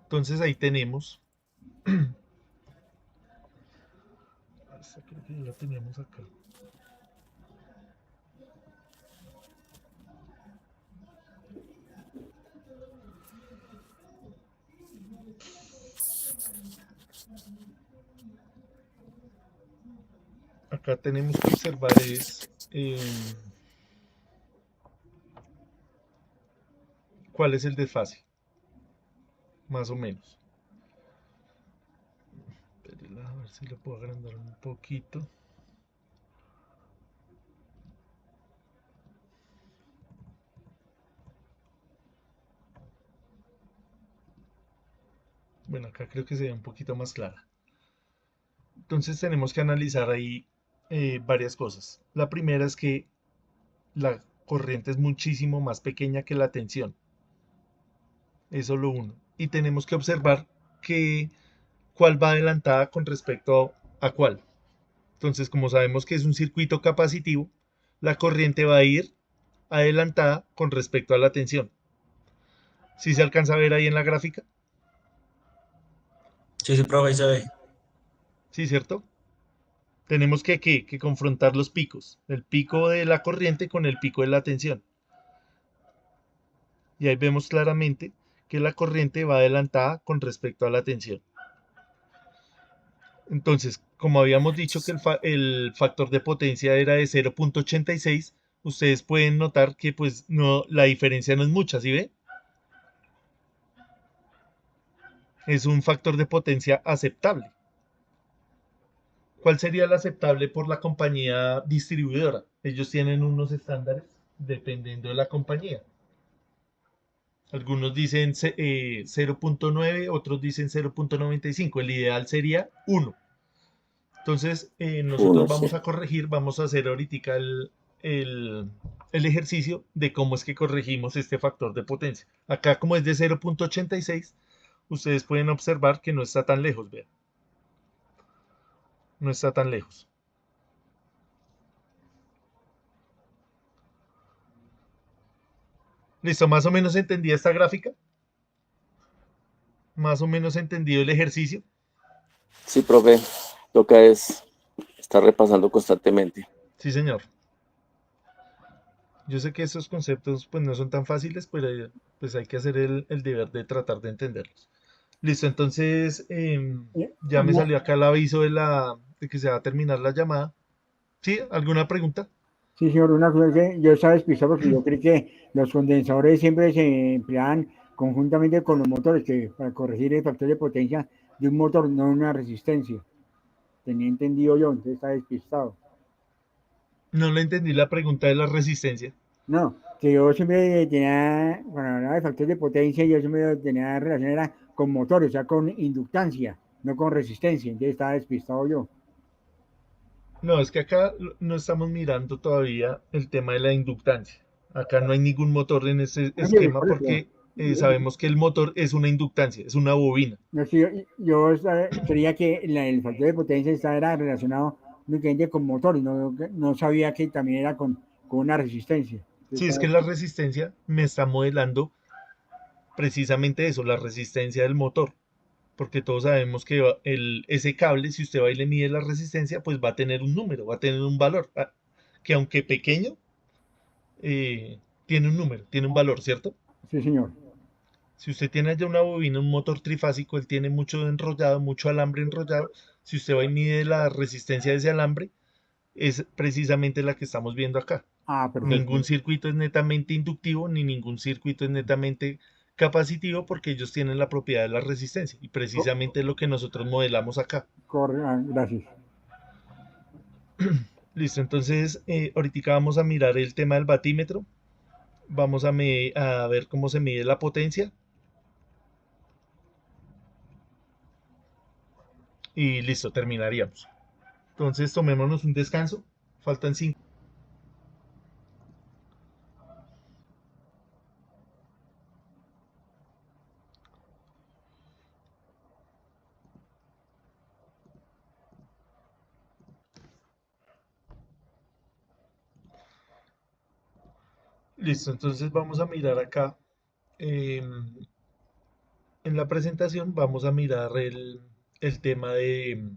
Entonces ahí tenemos. Creo que ya la teníamos acá. Acá tenemos que observar cuál es el desfase, más o menos. A ver si lo puedo agrandar un poquito. Bueno, acá creo que se ve un poquito más clara. Entonces tenemos que analizar ahí varias cosas. La primera es que la corriente es muchísimo más pequeña que la tensión. Eso es lo uno. Y tenemos que observar que cuál va adelantada con respecto a cuál. Entonces, como sabemos que es un circuito capacitivo, la corriente va a ir adelantada con respecto a la tensión. ¿Sí se alcanza a ver ahí en la gráfica? Sí, sí, profe, ahí se ve. Sí, ¿cierto? Tenemos que confrontar los picos, el pico de la corriente con el pico de la tensión. Y ahí vemos claramente que la corriente va adelantada con respecto a la tensión. Entonces, como habíamos dicho que el factor de potencia era de 0,86, ustedes pueden notar que pues no, la diferencia no es mucha, ¿sí ve? Es un factor de potencia aceptable. ¿Cuál sería el aceptable por la compañía distribuidora? Ellos tienen unos estándares dependiendo de la compañía. Algunos dicen 0,9, otros dicen 0,95. El ideal sería 1. Entonces, nosotros Uno, sí. vamos a corregir, vamos a hacer ahorita el- el ejercicio de cómo es que corregimos este factor de potencia. Acá, como es de 0,86, ustedes pueden observar que no está tan lejos, vean. No está tan lejos. Listo, más o menos entendí esta gráfica. Más o menos entendido el ejercicio. Sí, profe, toca es estar repasando constantemente. Sí, señor. Yo sé que esos conceptos pues no son tan fáciles, pero pues hay que hacer el deber de tratar de entenderlos. Listo, entonces ya me Una- salió acá el aviso de que se va a terminar la llamada. ¿Sí? ¿Alguna pregunta? Sí, señor, una cosa que yo estaba despistado porque yo creí que los condensadores siempre se empleaban conjuntamente con los motores, que para corregir el factor de potencia de un motor, no una resistencia. Tenía entendido yo, entonces estaba despistado. No le entendí la pregunta de la resistencia. No, que yo siempre tenía, cuando hablaba de factor de potencia, yo siempre tenía relación era con motores, o sea, con inductancia, no con resistencia, entonces estaba despistado yo. No, es que acá no estamos mirando todavía el tema de la inductancia. Acá no hay ningún motor en ese No, sí, esquema por eso. porque sabemos que el motor es una inductancia, es una bobina. No, sí, creía que el factor de potencia era relacionado únicamente con motores, no sabía que también era con una resistencia. Sí, es Entonces, que la resistencia me está modelando precisamente eso, la resistencia del motor. Porque todos sabemos que ese cable, si usted va y le mide la resistencia, pues va a tener un número, va a tener un valor, que aunque pequeño, tiene un número, tiene un valor, ¿cierto? sí, señor. Si usted tiene allá una bobina, un motor trifásico, él tiene mucho enrollado, mucho alambre enrollado. Si usted va y mide la resistencia de ese alambre, es precisamente la que estamos viendo acá. Ah, Ningún perfecto. circuito es netamente inductivo, ni ningún circuito es netamente capacitivo, porque ellos tienen la propiedad de la resistencia. Y Co- precisamente es lo que nosotros modelamos acá. Gracias. Listo, entonces ahorita vamos a mirar el tema del batímetro. Vamos a ver cómo se mide la potencia. Y listo, terminaríamos. Entonces tomémonos un descanso. Faltan 5. Listo, entonces vamos a mirar acá. En la presentación vamos a mirar el tema de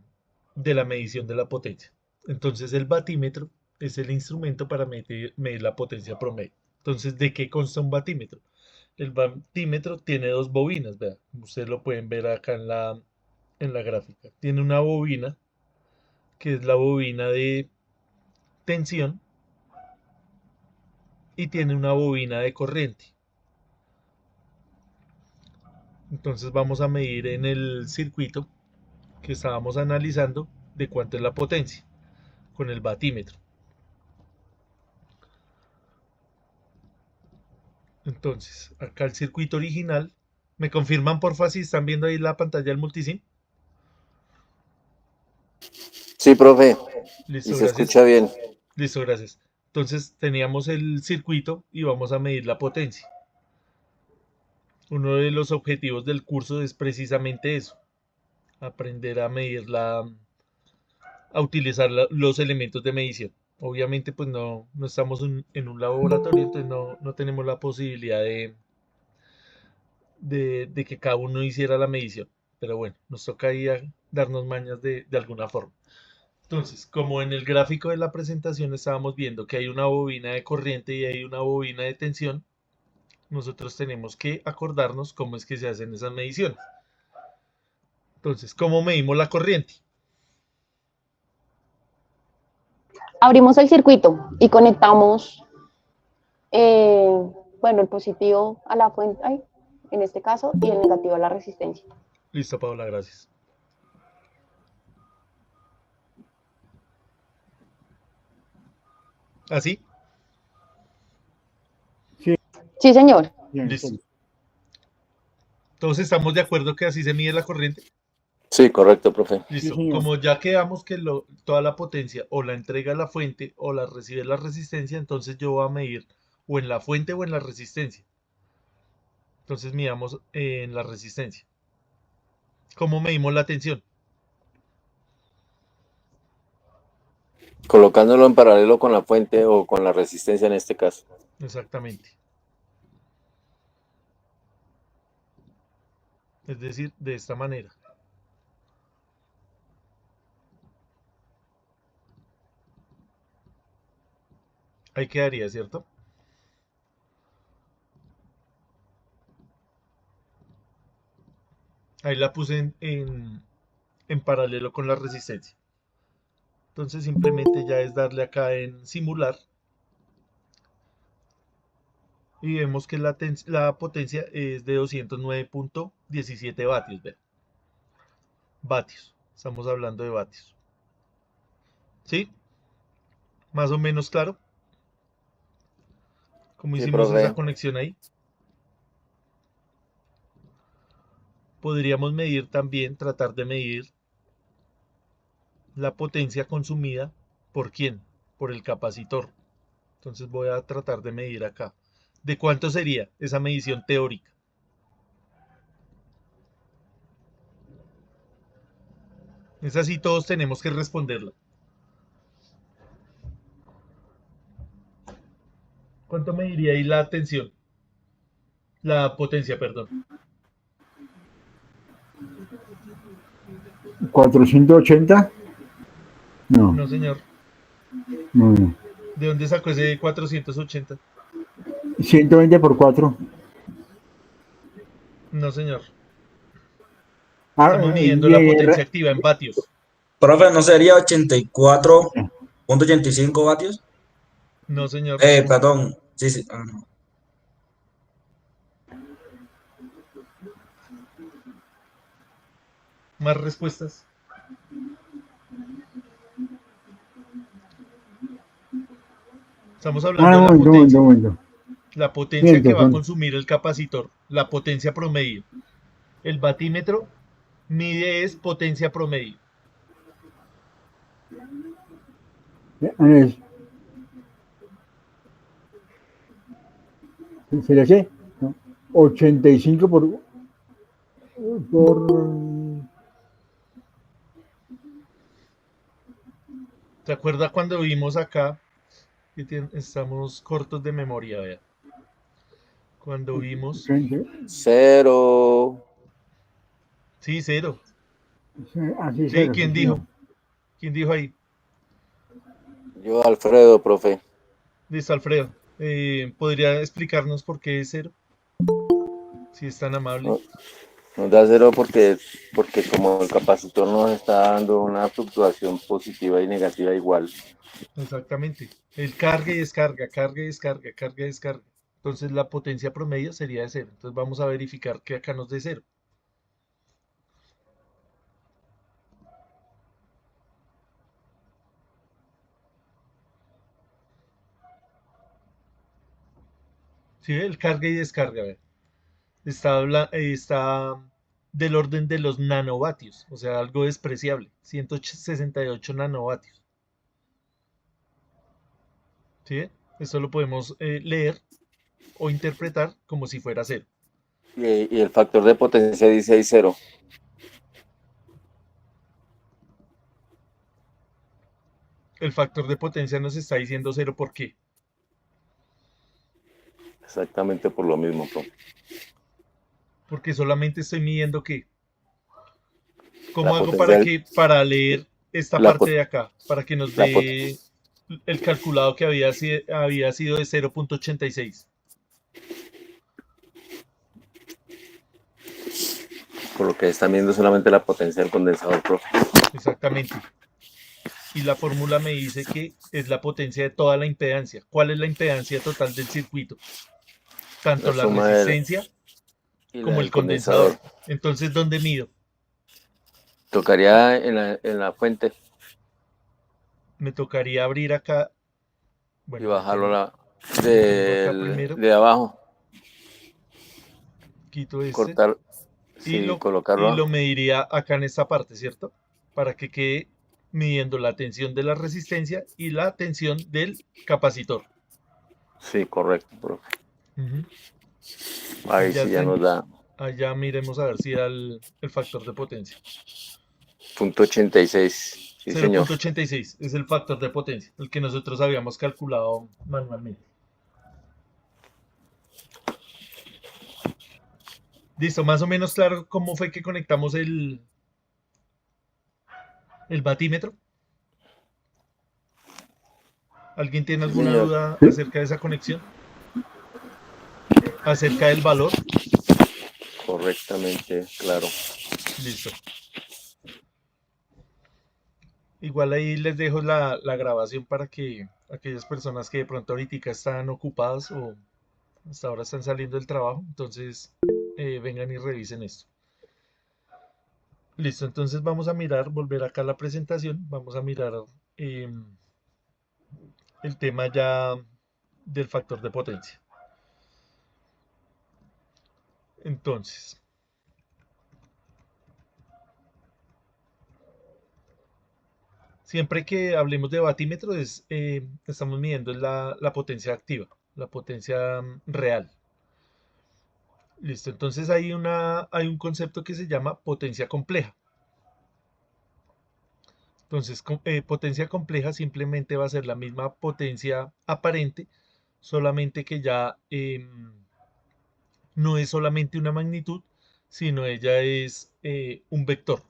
la medición de la potencia. Entonces el batímetro es el instrumento para medir la potencia promedio. Entonces, ¿de qué consta un batímetro? El batímetro tiene dos bobinas, vean, ustedes lo pueden ver acá en la gráfica. Tiene una bobina, que es la bobina de tensión, y tiene una bobina de corriente. Entonces vamos a medir en el circuito que estábamos analizando de cuánto es la potencia con el batímetro. Entonces, acá el circuito original ¿Me confirman, porfa, si están viendo ahí la pantalla del multisim? Sí, profe, y Listo, se gracias. escucha bien. Listo, gracias. Entonces teníamos el circuito y vamos a medir la potencia. Uno de los objetivos del curso es precisamente eso, aprender a medir a utilizar los elementos de medición. Obviamente, pues no estamos en un laboratorio, entonces no tenemos la posibilidad de que cada uno hiciera la medición. Pero bueno, nos toca ahí darnos mañas de alguna forma. Entonces, como en el gráfico de la presentación estábamos viendo que hay una bobina de corriente y hay una bobina de tensión, nosotros tenemos que acordarnos cómo es que se hacen esas mediciones. Entonces, ¿cómo medimos la corriente? Abrimos el circuito y conectamos, eh, bueno, el positivo a la fuente, ay, en este caso, y el negativo a la resistencia. Listo, Paola, gracias. ¿Así? Sí, señor. Bien, Listo. Todos estamos de acuerdo que así se mide la corriente. Sí, correcto, profe. Listo. señor. Como ya quedamos que toda la potencia o la entrega la fuente o la recibe la resistencia, entonces yo voy a medir o en la fuente o en la resistencia. Entonces midamos en la resistencia. ¿Cómo medimos la tensión? Colocándolo en paralelo con la fuente o con la resistencia en este caso. Exactamente. Es decir, de esta manera. Ahí quedaría, ¿cierto? Ahí la puse en paralelo con la resistencia. Entonces simplemente ya es darle acá en simular y vemos que la potencia es de 209.17 vatios. ¿Ve? Vatios. Estamos hablando de vatios. ¿Sí? Más o menos claro. Como Sí, hicimos esa profe. conexión ahí. Podríamos medir también, tratar de medir la potencia consumida por quién, por el capacitor. Entonces voy a tratar de medir acá. ¿De cuánto sería esa medición teórica? Es así, todos tenemos que responderla. ¿Cuánto mediría ahí la tensión? La potencia, perdón. 480. No, No, señor. no. ¿De dónde sacó ese 480? 120 por 4. No, señor. Ah, Estamos midiendo la potencia activa en vatios. Profe, ¿no sería 84.85 vatios? No, señor. Perdón, sí, sí. No. Más respuestas. Estamos hablando de la Un momento, un momento, potencia. un momento. La potencia que Cierto, va a son. consumir el capacitor. La potencia promedio. El batímetro mide es potencia promedio. Es- ¿Sería qué? No, 85 por ¿Se acuerda cuando vimos acá que estamos cortos de memoria? Vea. Cuando vimos. 80. Cero. Sí, cero. Así Sí, cero, sí, ¿quién señor. dijo? ¿Quién dijo ahí? Yo, Alfredo, profe. Listo, Alfredo. ¿Podría explicarnos por qué es cero? Si es tan amable. No- Nos da cero porque como el capacitor nos está dando una fluctuación positiva y negativa igual. Exactamente. El carga y descarga, carga y descarga, carga y descarga. Entonces la potencia promedio sería de cero. Entonces vamos a verificar que acá nos dé cero. ¿Sí? El carga y descarga. Ve. está del orden de los nanovatios, o sea, algo despreciable, 168 nanovatios. ¿Sí? Esto lo podemos leer o interpretar como si fuera cero. Y el factor de potencia dice ahí 0. El factor de potencia nos está diciendo cero, ¿por qué? Exactamente por lo mismo, profe. Porque solamente estoy midiendo qué. La ¿Cómo hago potencia, para leer esta la, parte pot- de acá? Para que nos la pot- dé el calculado que había sido de 0,86. por lo que están viendo solamente la potencia del condensador, profe. Exactamente. Y la fórmula me dice que es la potencia de toda la impedancia. ¿Cuál es la impedancia total del circuito? Tanto La la suma del, resistencia y la como el del condensador. condensador. Entonces, ¿dónde mido? Tocaría en la fuente Me tocaría abrir acá. y Bueno, bajarlo lo tengo acá primero. de abajo. Quito este. Cortar, Y sí, lo, y colocarlo. lo mediría acá en esta parte, ¿cierto? Para que quede midiendo la tensión de la resistencia y la tensión del capacitor. Sí, correcto, profe. Ujú. Ahí Allá, sí ya nos da allá miremos a ver si da el factor de potencia. .86. Sí, señor. 0,86 es el factor de potencia, el que nosotros habíamos calculado manualmente. Listo, más o menos claro cómo fue que conectamos el batímetro. ¿Alguien tiene Sí, alguna señor. duda acerca de esa conexión? ¿Acerca del valor? Correctamente, claro. Listo. Igual ahí les dejo la grabación para que aquellas personas que de pronto ahorita están ocupadas o hasta ahora están saliendo del trabajo, entonces vengan y revisen esto. Listo, entonces vamos a mirar, volver acá a la presentación, vamos a mirar em, el tema ya del factor de potencia. Entonces, siempre que hablemos de batímetro estamos midiendo la potencia activa, la potencia real. Listo, entonces hay un concepto que se llama potencia compleja. Entonces, potencia compleja simplemente va a ser la misma potencia aparente, solamente que ya no es solamente una magnitud, sino ella es un vector.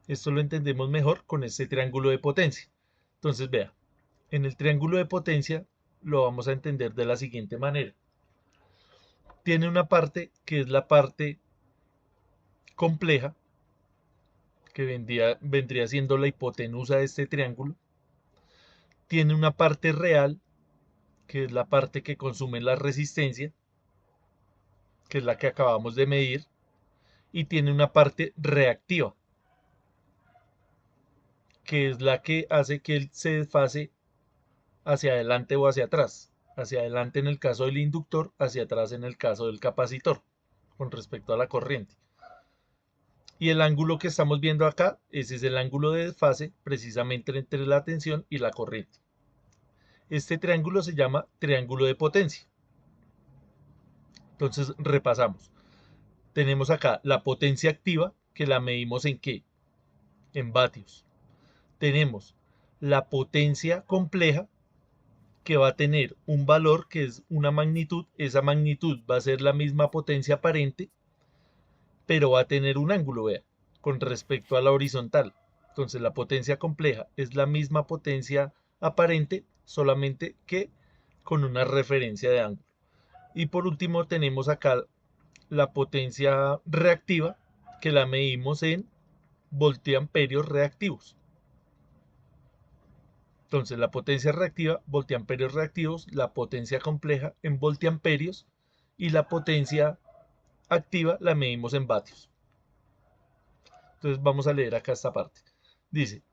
Esto lo entendemos mejor con este triángulo de potencia. Entonces, vea, en el triángulo de potencia lo vamos a entender de la siguiente manera. Tiene una parte que es la parte compleja, que vendría siendo la hipotenusa de este triángulo. Tiene una parte real, que es la parte que consume la resistencia, que es la que acabamos de medir, y tiene una parte reactiva, que es la que hace que él se desfase hacia adelante o hacia atrás. Hacia adelante en el caso del inductor, hacia atrás en el caso del capacitor, con respecto a la corriente. Y el ángulo que estamos viendo acá, ese es el ángulo de desfase precisamente entre la tensión y la corriente. Este triángulo se llama triángulo de potencia. Entonces repasamos. Tenemos acá la potencia activa, que la medimos en ¿qué? En vatios. Tenemos la potencia compleja, que va a tener un valor que es una magnitud. Esa magnitud va a ser la misma potencia aparente, pero va a tener un ángulo, vea, con respecto a la horizontal. Entonces la potencia compleja es la misma potencia aparente, solamente que con una referencia de ángulo. Y por último tenemos acá la potencia reactiva, que la medimos en voltiamperios reactivos. Entonces la potencia reactiva, voltiamperios reactivos, la potencia compleja en voltiamperios y la potencia activa la medimos en vatios. Entonces vamos a leer acá esta parte. Dice,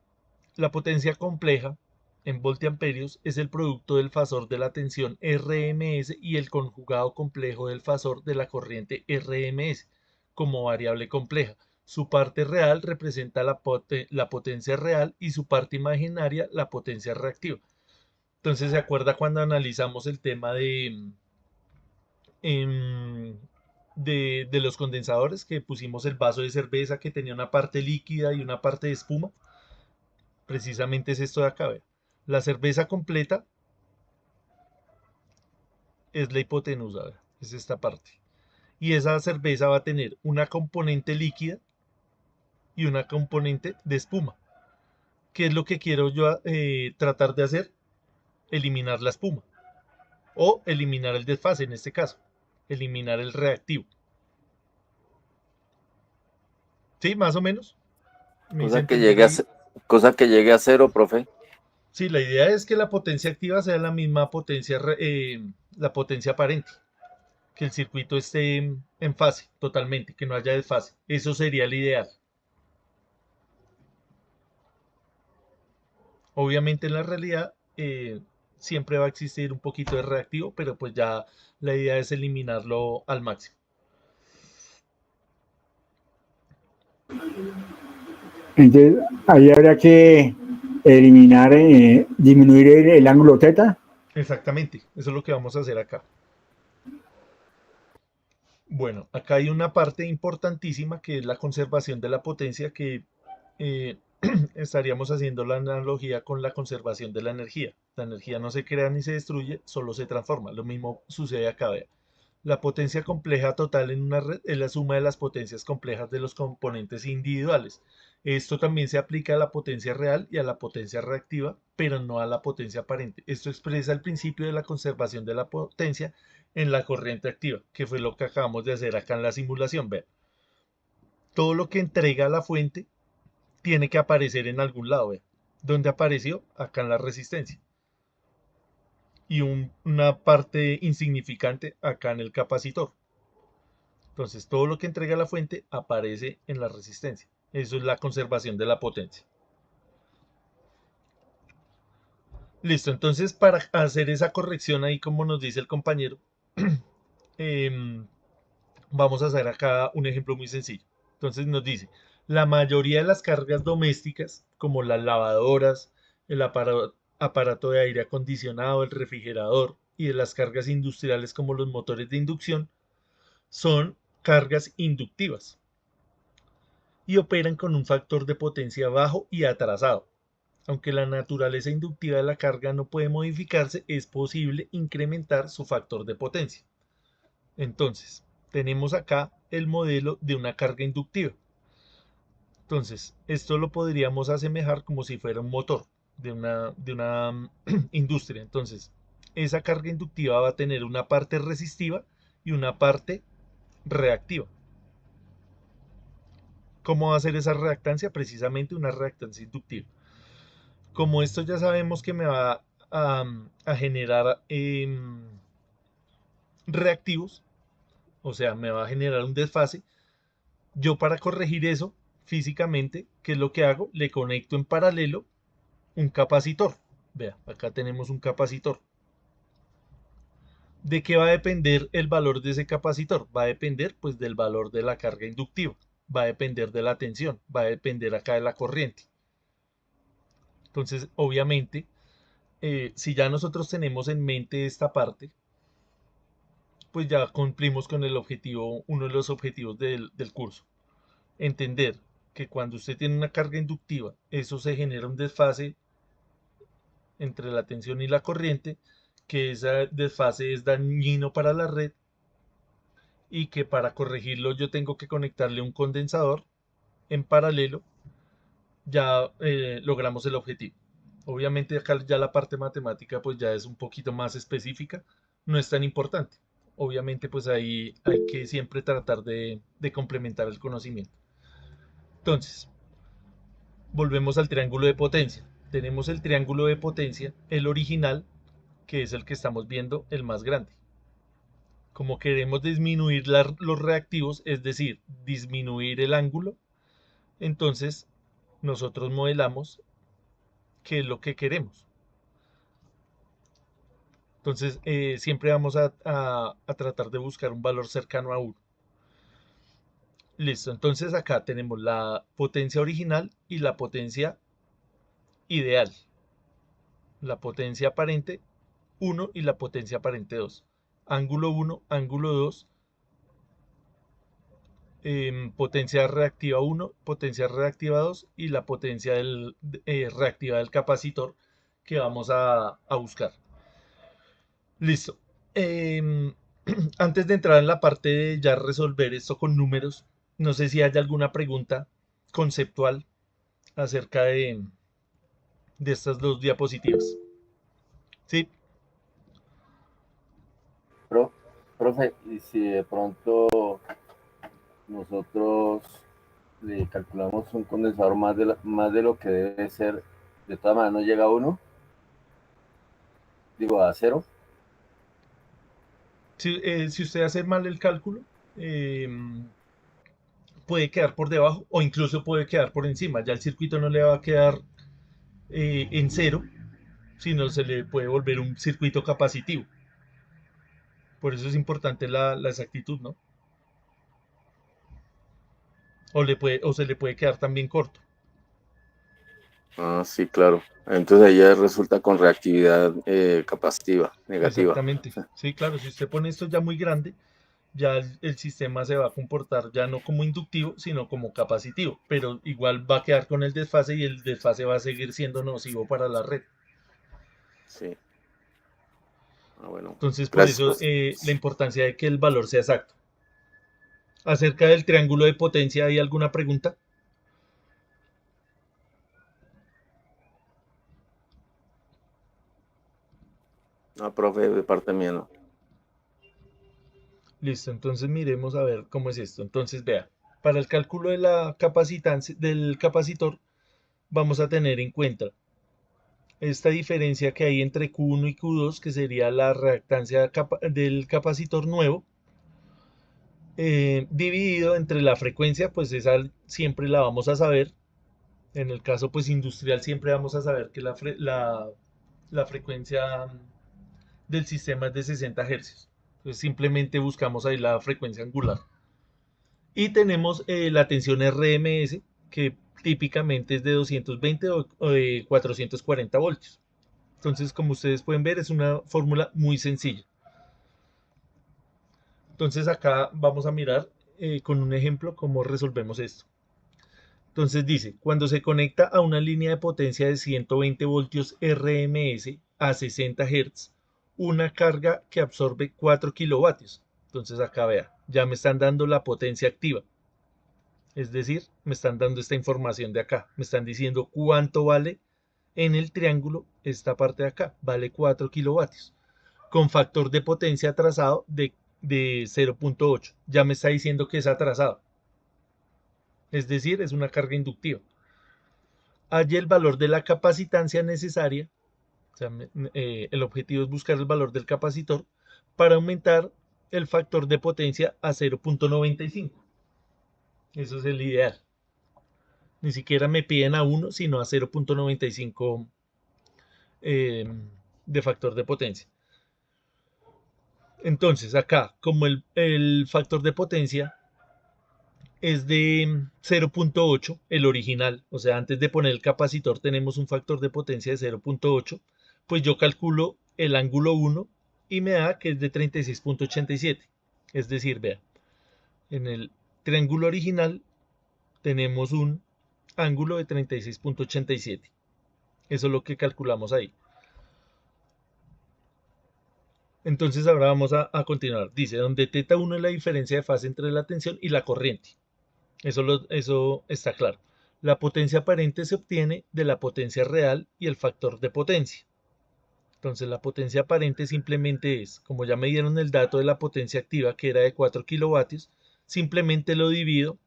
la potencia compleja en voltiamperios es el producto del fasor de la tensión RMS y el conjugado complejo del fasor de la corriente RMS como variable compleja. Su parte real representa la potencia real y su parte imaginaria la potencia reactiva. Entonces, ¿se acuerda cuando analizamos el tema em, de los condensadores, que pusimos el vaso de cerveza que tenía una parte líquida y una parte de espuma? Precisamente es esto de acá, vea. La cerveza completa es la hipotenusa, vea, es esta parte. Y esa cerveza va a tener una componente líquida y una componente de espuma. ¿Qué es lo que quiero yo tratar de hacer? Eliminar la espuma. O eliminar el desfase en este caso. Eliminar el reactivo. ¿Sí? Más o menos. ¿Me hice Cosa que entender llegue a, ahí? cosa que llegue a cero, profe. Sí, la idea es que la potencia activa sea la misma potencia, la potencia aparente. Que el circuito esté en fase totalmente, que no haya desfase. Eso sería el ideal. Obviamente en la realidad siempre va a existir un poquito de reactivo, pero pues ya la idea es eliminarlo al máximo. Entonces, ahí habría que eliminar, disminuir el ángulo θ. Exactamente, eso es lo que vamos a hacer acá. Bueno, acá hay una parte importantísima que es la conservación de la potencia, que eh, estaríamos haciendo la analogía con la conservación de la energía. La energía no se crea ni se destruye, solo se transforma. Lo mismo sucede acá, vea. La potencia compleja total en una red es la suma de las potencias complejas de los componentes individuales. Esto también se aplica a la potencia real y a la potencia reactiva, pero no a la potencia aparente. Esto expresa el principio de la conservación de la potencia en la corriente activa, que fue lo que acabamos de hacer acá en la simulación. Vean, todo lo que entrega la fuente tiene que aparecer en algún lado. Vean, ¿dónde apareció? Acá en la resistencia. Y una parte insignificante acá en el capacitor. Entonces, todo lo que entrega la fuente aparece en la resistencia. Eso es la conservación de la potencia. Listo, entonces para hacer esa corrección ahí, como nos dice el compañero, em, vamos a hacer acá un ejemplo muy sencillo. Entonces nos dice, la mayoría de las cargas domésticas, como las lavadoras, el aparato de aire acondicionado, el refrigerador, y de las cargas industriales como los motores de inducción, son cargas inductivas y operan con un factor de potencia bajo y atrasado. Aunque la naturaleza inductiva de la carga no puede modificarse, es posible incrementar su factor de potencia. Entonces, tenemos acá el modelo de una carga inductiva. Entonces, esto lo podríamos asemejar como si fuera un motor de una industria. Entonces, esa carga inductiva va a tener una parte resistiva y una parte reactiva. ¿Cómo va a ser esa reactancia? Precisamente una reactancia inductiva. Como esto ya sabemos que me va a generar reactivos, o sea, me va a generar un desfase, yo para corregir eso físicamente, ¿qué es lo que hago? Le conecto en paralelo un capacitor. Vea, acá tenemos un capacitor. ¿De qué va a depender el valor de ese capacitor? Va a depender pues del valor de la carga inductiva, va a depender de la tensión, va a depender acá de la corriente. Entonces, obviamente, si ya nosotros tenemos en mente esta parte, pues ya cumplimos con el objetivo, uno de los objetivos del curso. Entender que cuando usted tiene una carga inductiva, eso se genera un desfase entre la tensión y la corriente, que ese desfase es dañino para la red y que para corregirlo yo tengo que conectarle un condensador en paralelo, ya logramos el objetivo. Obviamente acá ya la parte matemática pues ya es un poquito más específica, no es tan importante. Obviamente pues ahí hay que siempre tratar de complementar el conocimiento. Entonces, volvemos al triángulo de potencia. Tenemos el triángulo de potencia, el original, que es el que estamos viendo, el más grande. Como queremos disminuir los reactivos, es decir, disminuir el ángulo, entonces nosotros modelamos qué es lo que queremos. Entonces, siempre vamos a tratar de buscar un valor cercano a 1. Listo, entonces acá tenemos la potencia original y la potencia ideal. La potencia aparente 1 y la potencia aparente 2. Ángulo 1, ángulo 2, potencia reactiva 1, potencia reactiva 2 y la potencia reactiva del capacitor que vamos a buscar. Listo. Antes de entrar en la parte de ya resolver esto con números, no sé si hay alguna pregunta conceptual acerca de estas dos diapositivas. ¿Sí? Profe, y si de pronto nosotros le calculamos un condensador más de lo que debe ser, de todas maneras no llega a 1, digo a 0. Si usted hace mal el cálculo, puede quedar por debajo o incluso puede quedar por encima. Ya el circuito no le va a quedar en 0, sino se le puede volver un circuito capacitivo. Por eso es importante la exactitud, ¿no? O se le puede quedar también corto. Ah, sí, claro. Entonces ahí ya resulta con reactividad capacitiva, negativa. Exactamente. Sí, claro, si usted pone esto ya muy grande, ya el sistema se va a comportar ya no como inductivo, sino como capacitivo, pero igual va a quedar con el desfase y el desfase va a seguir siendo nocivo para la red. Sí. Ah, bueno. Entonces, por Gracias, eso profe. la importancia de que el valor sea exacto. Acerca del triángulo de potencia, ¿hay alguna pregunta? No, profe, de parte mía no. Listo, entonces miremos a ver cómo es esto. Entonces, vea, para el cálculo de la capacitancia del capacitor, vamos a tener en cuenta esta diferencia que hay entre Q1 y Q2, que sería la reactancia del capacitor nuevo, dividido entre la frecuencia, pues esa siempre la vamos a saber. En el caso pues industrial siempre vamos a saber que la frecuencia del sistema es de 60 Hz. Entonces simplemente buscamos ahí la frecuencia angular. Y tenemos la tensión RMS, que típicamente es de 220 o de 440 voltios. Entonces, como ustedes pueden ver, es una fórmula muy sencilla. Entonces acá vamos a mirar con un ejemplo cómo resolvemos esto. Entonces dice, cuando se conecta a una línea de potencia de 120 voltios RMS a 60 Hz, una carga que absorbe 4 kilovatios. Entonces acá vea, ya me están dando la potencia activa. Es decir, me están dando esta información de acá. Me están diciendo cuánto vale en el triángulo esta parte de acá. Vale 4 kilovatios. Con factor de potencia atrasado de 0.8. Ya me está diciendo que es atrasado. Es decir, es una carga inductiva. Halla el valor de la capacitancia necesaria. O sea, el objetivo es buscar el valor del capacitor para aumentar el factor de potencia a 0.95. Eso es el ideal. Ni siquiera me piden a 1, sino a 0.95 de factor de potencia. Entonces, acá, como el factor de potencia es de 0.8, el original, o sea, antes de poner el capacitor tenemos un factor de potencia de 0.8, pues yo calculo el ángulo 1 y me da que es de 36.87. Es decir, vea, en el triángulo original tenemos un ángulo de 36.87. Eso es lo que calculamos ahí. Entonces ahora vamos a continuar. Dice, donde θ1 es la diferencia de fase entre la tensión y la corriente. Eso está claro. La potencia aparente se obtiene de la potencia real y el factor de potencia. Entonces la potencia aparente simplemente es, como ya me dieron el dato de la potencia activa que era de 4 kilovatios, simplemente lo divido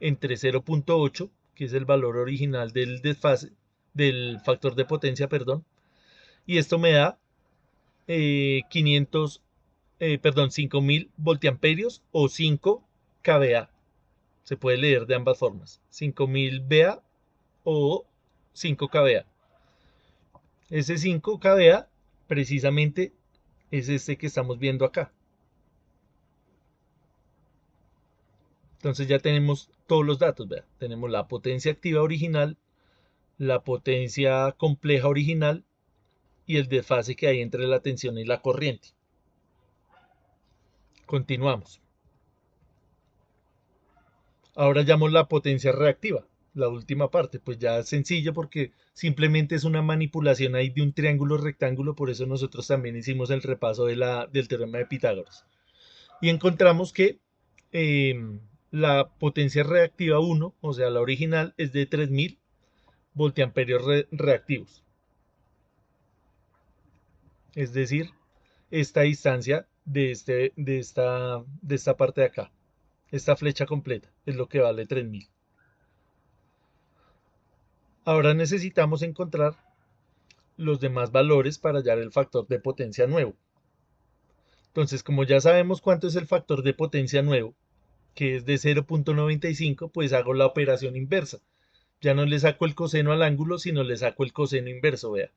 entre 0.8, que es el valor original del desfase, del factor de potencia, perdón, y esto me da 5000 voltiamperios o 5 kVA. Se puede leer de ambas formas, 5000 VA o 5 kVA. Ese 5 kVA precisamente es este que estamos viendo acá. Entonces ya tenemos todos los datos, ¿verdad? Tenemos la potencia activa original, la potencia compleja original y el desfase que hay entre la tensión y la corriente. Continuamos. Ahora llamo la potencia reactiva, la última parte, pues ya es sencillo porque simplemente es una manipulación ahí de un triángulo rectángulo, por eso nosotros también hicimos el repaso del teorema de Pitágoras. Y encontramos que la potencia reactiva 1, o sea, la original, es de 3000 voltiamperios reactivos. Es decir, esta distancia de esta parte de acá. Esta flecha completa es lo que vale 3000. Ahora necesitamos encontrar los demás valores para hallar el factor de potencia nuevo. Entonces, como ya sabemos cuánto es el factor de potencia nuevo, que es de 0.95, pues hago la operación inversa. Ya no le saco el coseno al ángulo, sino le saco el coseno inverso, vea.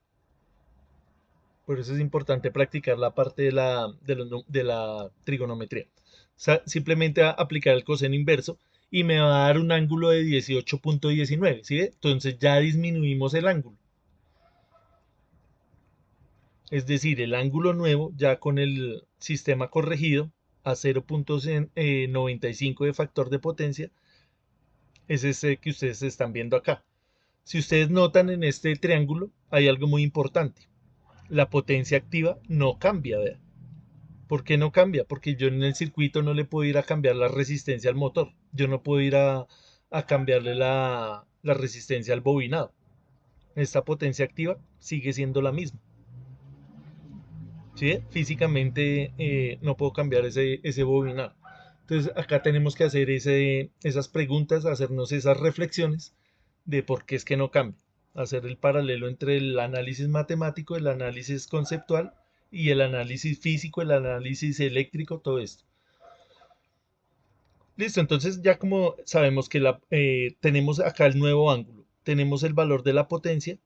Por eso es importante practicar la parte de la trigonometría. O sea, simplemente aplicar el coseno inverso y me va a dar un ángulo de 18.19, ¿sí ve? Entonces ya disminuimos el ángulo. Es decir, el ángulo nuevo ya con el sistema corregido a 0.95 de factor de potencia es ese que ustedes están viendo acá. Si ustedes notan en este triángulo hay algo muy importante. La potencia activa no cambia, ¿verdad? ¿Por qué no cambia? Porque yo en el circuito no le puedo ir a cambiar la resistencia al motor. Yo no puedo ir a cambiarle la resistencia al bobinado. Esta potencia activa sigue siendo la misma. ¿Sí? Físicamente no puedo cambiar ese bobinado. Entonces acá tenemos que hacer esas preguntas, hacernos esas reflexiones de por qué es que no cambia. Hacer el paralelo entre el análisis matemático, el análisis conceptual y el análisis físico, el análisis eléctrico, todo esto. Listo, entonces ya como sabemos que tenemos acá el nuevo ángulo, tenemos el valor de la potencia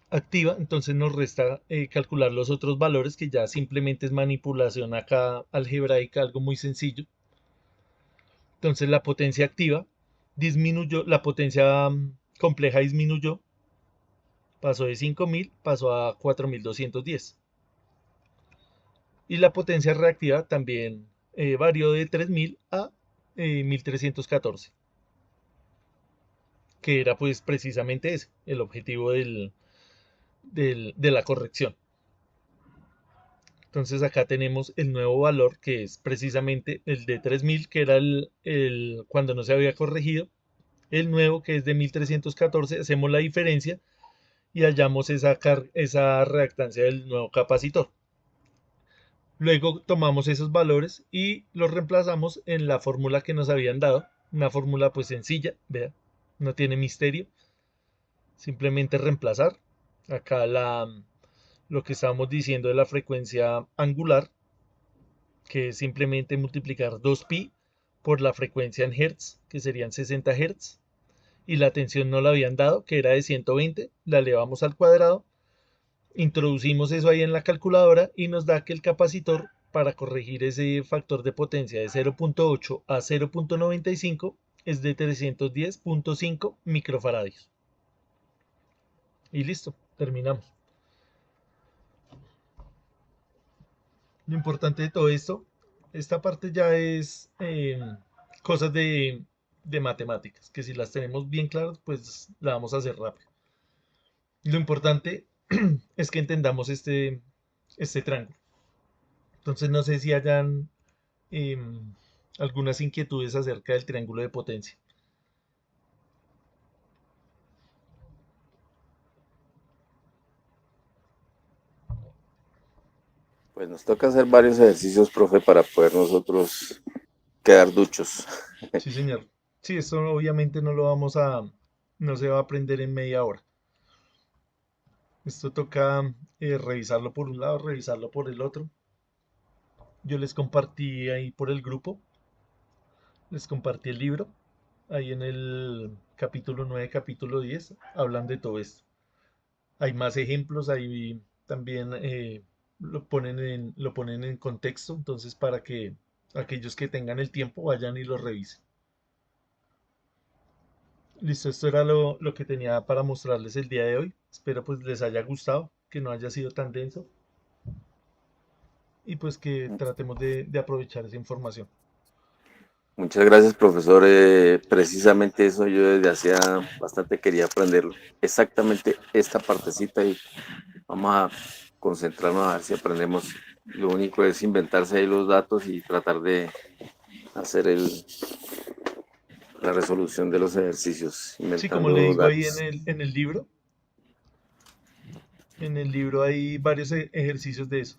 activa, entonces nos resta calcular los otros valores que ya simplemente es manipulación acá algebraica, algo muy sencillo. Entonces la potencia activa disminuyó, la potencia compleja disminuyó, pasó de 5000, pasó a 4210. Y la potencia reactiva también varió de 3000 a 1314, que era pues precisamente ese, el objetivo de la corrección. Entonces acá tenemos el nuevo valor que es precisamente el de 3000, que era cuando no se había corregido. El nuevo que es de 1314, hacemos la diferencia y hallamos esa reactancia del nuevo capacitor. Luego tomamos esos valores y los reemplazamos en la fórmula que nos habían dado. Una fórmula pues sencilla, vea, no tiene misterio. Simplemente reemplazar. Acá lo que estábamos diciendo de la frecuencia angular, que es simplemente multiplicar 2pi por la frecuencia en hertz, que serían 60 hertz. Y la tensión no la habían dado, que era de 120, la elevamos al cuadrado. Introducimos eso ahí en la calculadora y nos da que el capacitor, para corregir ese factor de potencia de 0.8 a 0.95, es de 310.5 microfaradios. Y listo, terminamos. Lo importante de todo esto, esta parte ya es cosas de matemáticas, que si las tenemos bien claras, pues la vamos a hacer rápido. Lo importante es que entendamos este triángulo. Entonces no sé si hayan algunas inquietudes acerca del triángulo de potencia. Pues nos toca hacer varios ejercicios, profe, para poder nosotros quedar duchos. Sí, señor. Sí, esto obviamente no se va a aprender en media hora. Esto toca revisarlo por un lado, revisarlo por el otro. Yo les compartí ahí por el grupo, les compartí el libro, ahí en el capítulo 9, capítulo 10, hablan de todo esto. Hay más ejemplos, hay también lo ponen en contexto, entonces para que aquellos que tengan el tiempo vayan y lo revisen. Listo, esto era lo que tenía para mostrarles el día de hoy. Espero pues les haya gustado, que no haya sido tan denso y pues que tratemos de aprovechar esa información. Muchas gracias, profesor. Precisamente eso yo desde hacía bastante quería aprenderlo. Exactamente esta partecita y vamos a concentrarnos a ver si aprendemos. Lo único es inventarse ahí los datos y tratar de hacer la resolución de los ejercicios. Sí, como le Inventando digo ahí datos. en el libro hay varios ejercicios de eso.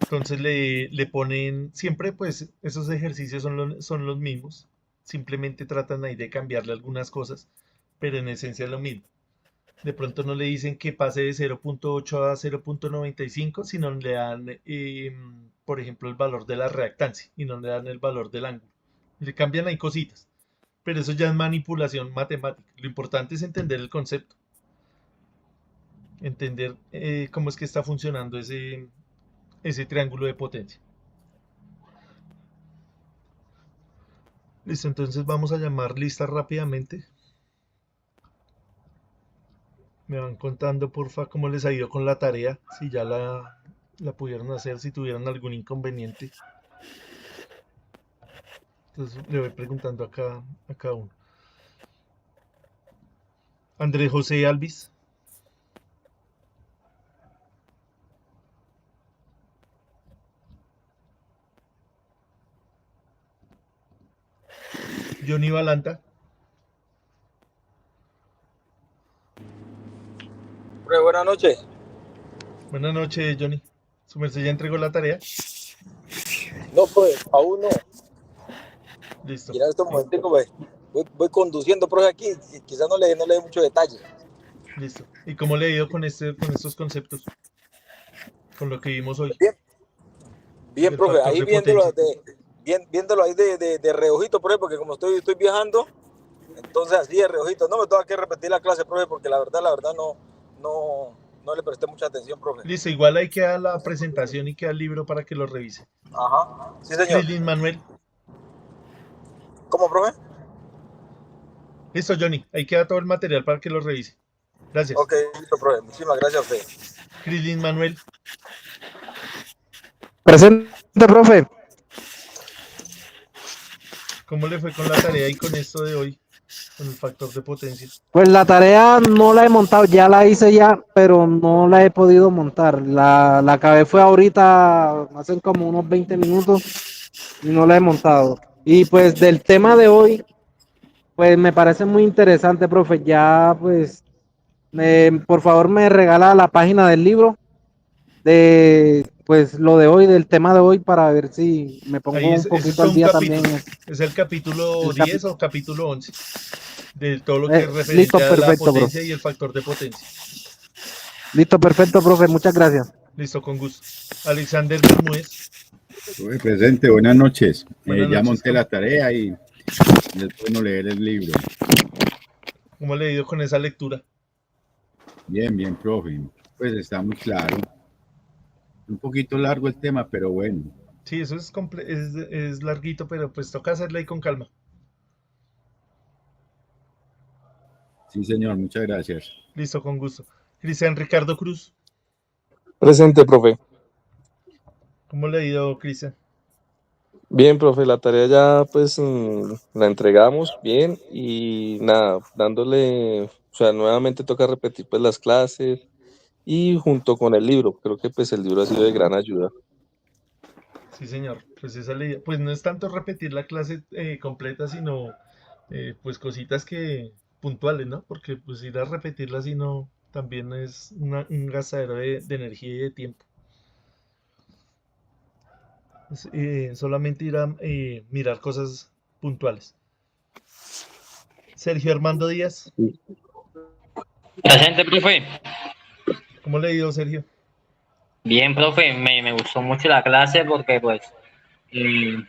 Entonces le ponen, siempre pues esos ejercicios son los mismos, simplemente tratan ahí de cambiarle algunas cosas, pero en esencia es lo mismo. De pronto no le dicen que pase de 0.8 a 0.95, sino le dan, por ejemplo, el valor de la reactancia y no le dan el valor del ángulo. Le cambian ahí cositas, pero eso ya es manipulación matemática. Lo importante es entender el concepto, entender cómo es que está funcionando ese triángulo de potencia. Listo, entonces vamos a llamar listas rápidamente. Me van contando, porfa, cómo les ha ido con la tarea, si ya la pudieron hacer, si tuvieron algún inconveniente. Entonces le voy preguntando a cada uno. Andrés José Alvis. Johnny Balanta. Buenas noches. Buenas noches, Johnny. ¿Su merced ya entregó la tarea? No, pues, aún no. Listo. Y en estos momentos pues, voy conduciendo, profe, aquí. Quizás no le dé mucho detalle. Listo. ¿Y cómo le ha ido con estos conceptos? Con lo que vimos hoy. Bien, del profe. factor Ahí de viéndolo, potencia. viéndolo ahí de reojito, profe, porque como estoy viajando, entonces así de reojito. No me tengo que repetir la clase, profe, porque la verdad no le presté mucha atención, profe. Listo, igual ahí queda la presentación y queda el libro para que lo revise. Ajá. Sí, señor. Crislin Manuel. ¿Cómo, profe? Listo, Johnny. Ahí queda todo el material para que lo revise. Gracias. Ok, listo, profe. Muchísimas gracias a usted. Crislin Manuel. Presente, profe. ¿Cómo le fue con la tarea y con esto de hoy? Con el factor de potencia. Pues la tarea no la he montado, ya la hice ya, pero no la he podido montar. La acabé fue ahorita, hace como unos 20 minutos y no la he montado. Y pues del tema de hoy, pues me parece muy interesante, profe. Ya pues, por favor me regala la página del libro de pues lo de hoy, del tema de hoy, para ver si me pongo Ahí un ese es poquito todo al un día capítulo. también. Es el capítulo El 10 o capítulo 11 de todo lo que es referente listo, a la perfecto, potencia profe. y el factor de potencia. Listo, perfecto, profe. Muchas gracias. Listo, con gusto. Alexander Bermúdez. Profe, presente, buenas noches. Buenas Ya noches. monté la tarea y es bueno leer el libro. ¿Cómo le ha ido con esa lectura? Bien, bien, profe. Pues está muy claro. Un poquito largo el tema, pero bueno. Sí, eso es larguito, pero pues toca hacerle ahí con calma. Sí, señor, muchas gracias. Listo, con gusto. Cristian Ricardo Cruz. Presente, profe. ¿Cómo le ha ido, Cristian? Bien, profe, la tarea ya pues la entregamos bien y nada, dándole, o sea, nuevamente toca repetir pues las clases y junto con el libro, creo que pues el libro ha sido de gran ayuda. Sí, señor. Pues esa ley, pues no es tanto repetir la clase completa, sino pues cositas que puntuales, ¿no? Porque pues ir a repetirla así no, también es un gastadero de energía y de tiempo. Solamente ir a mirar cosas puntuales. Sergio Armando Díaz. Presente, profe. ¿Cómo le ha ido, Sergio? Bien, profe, me gustó mucho la clase porque, pues,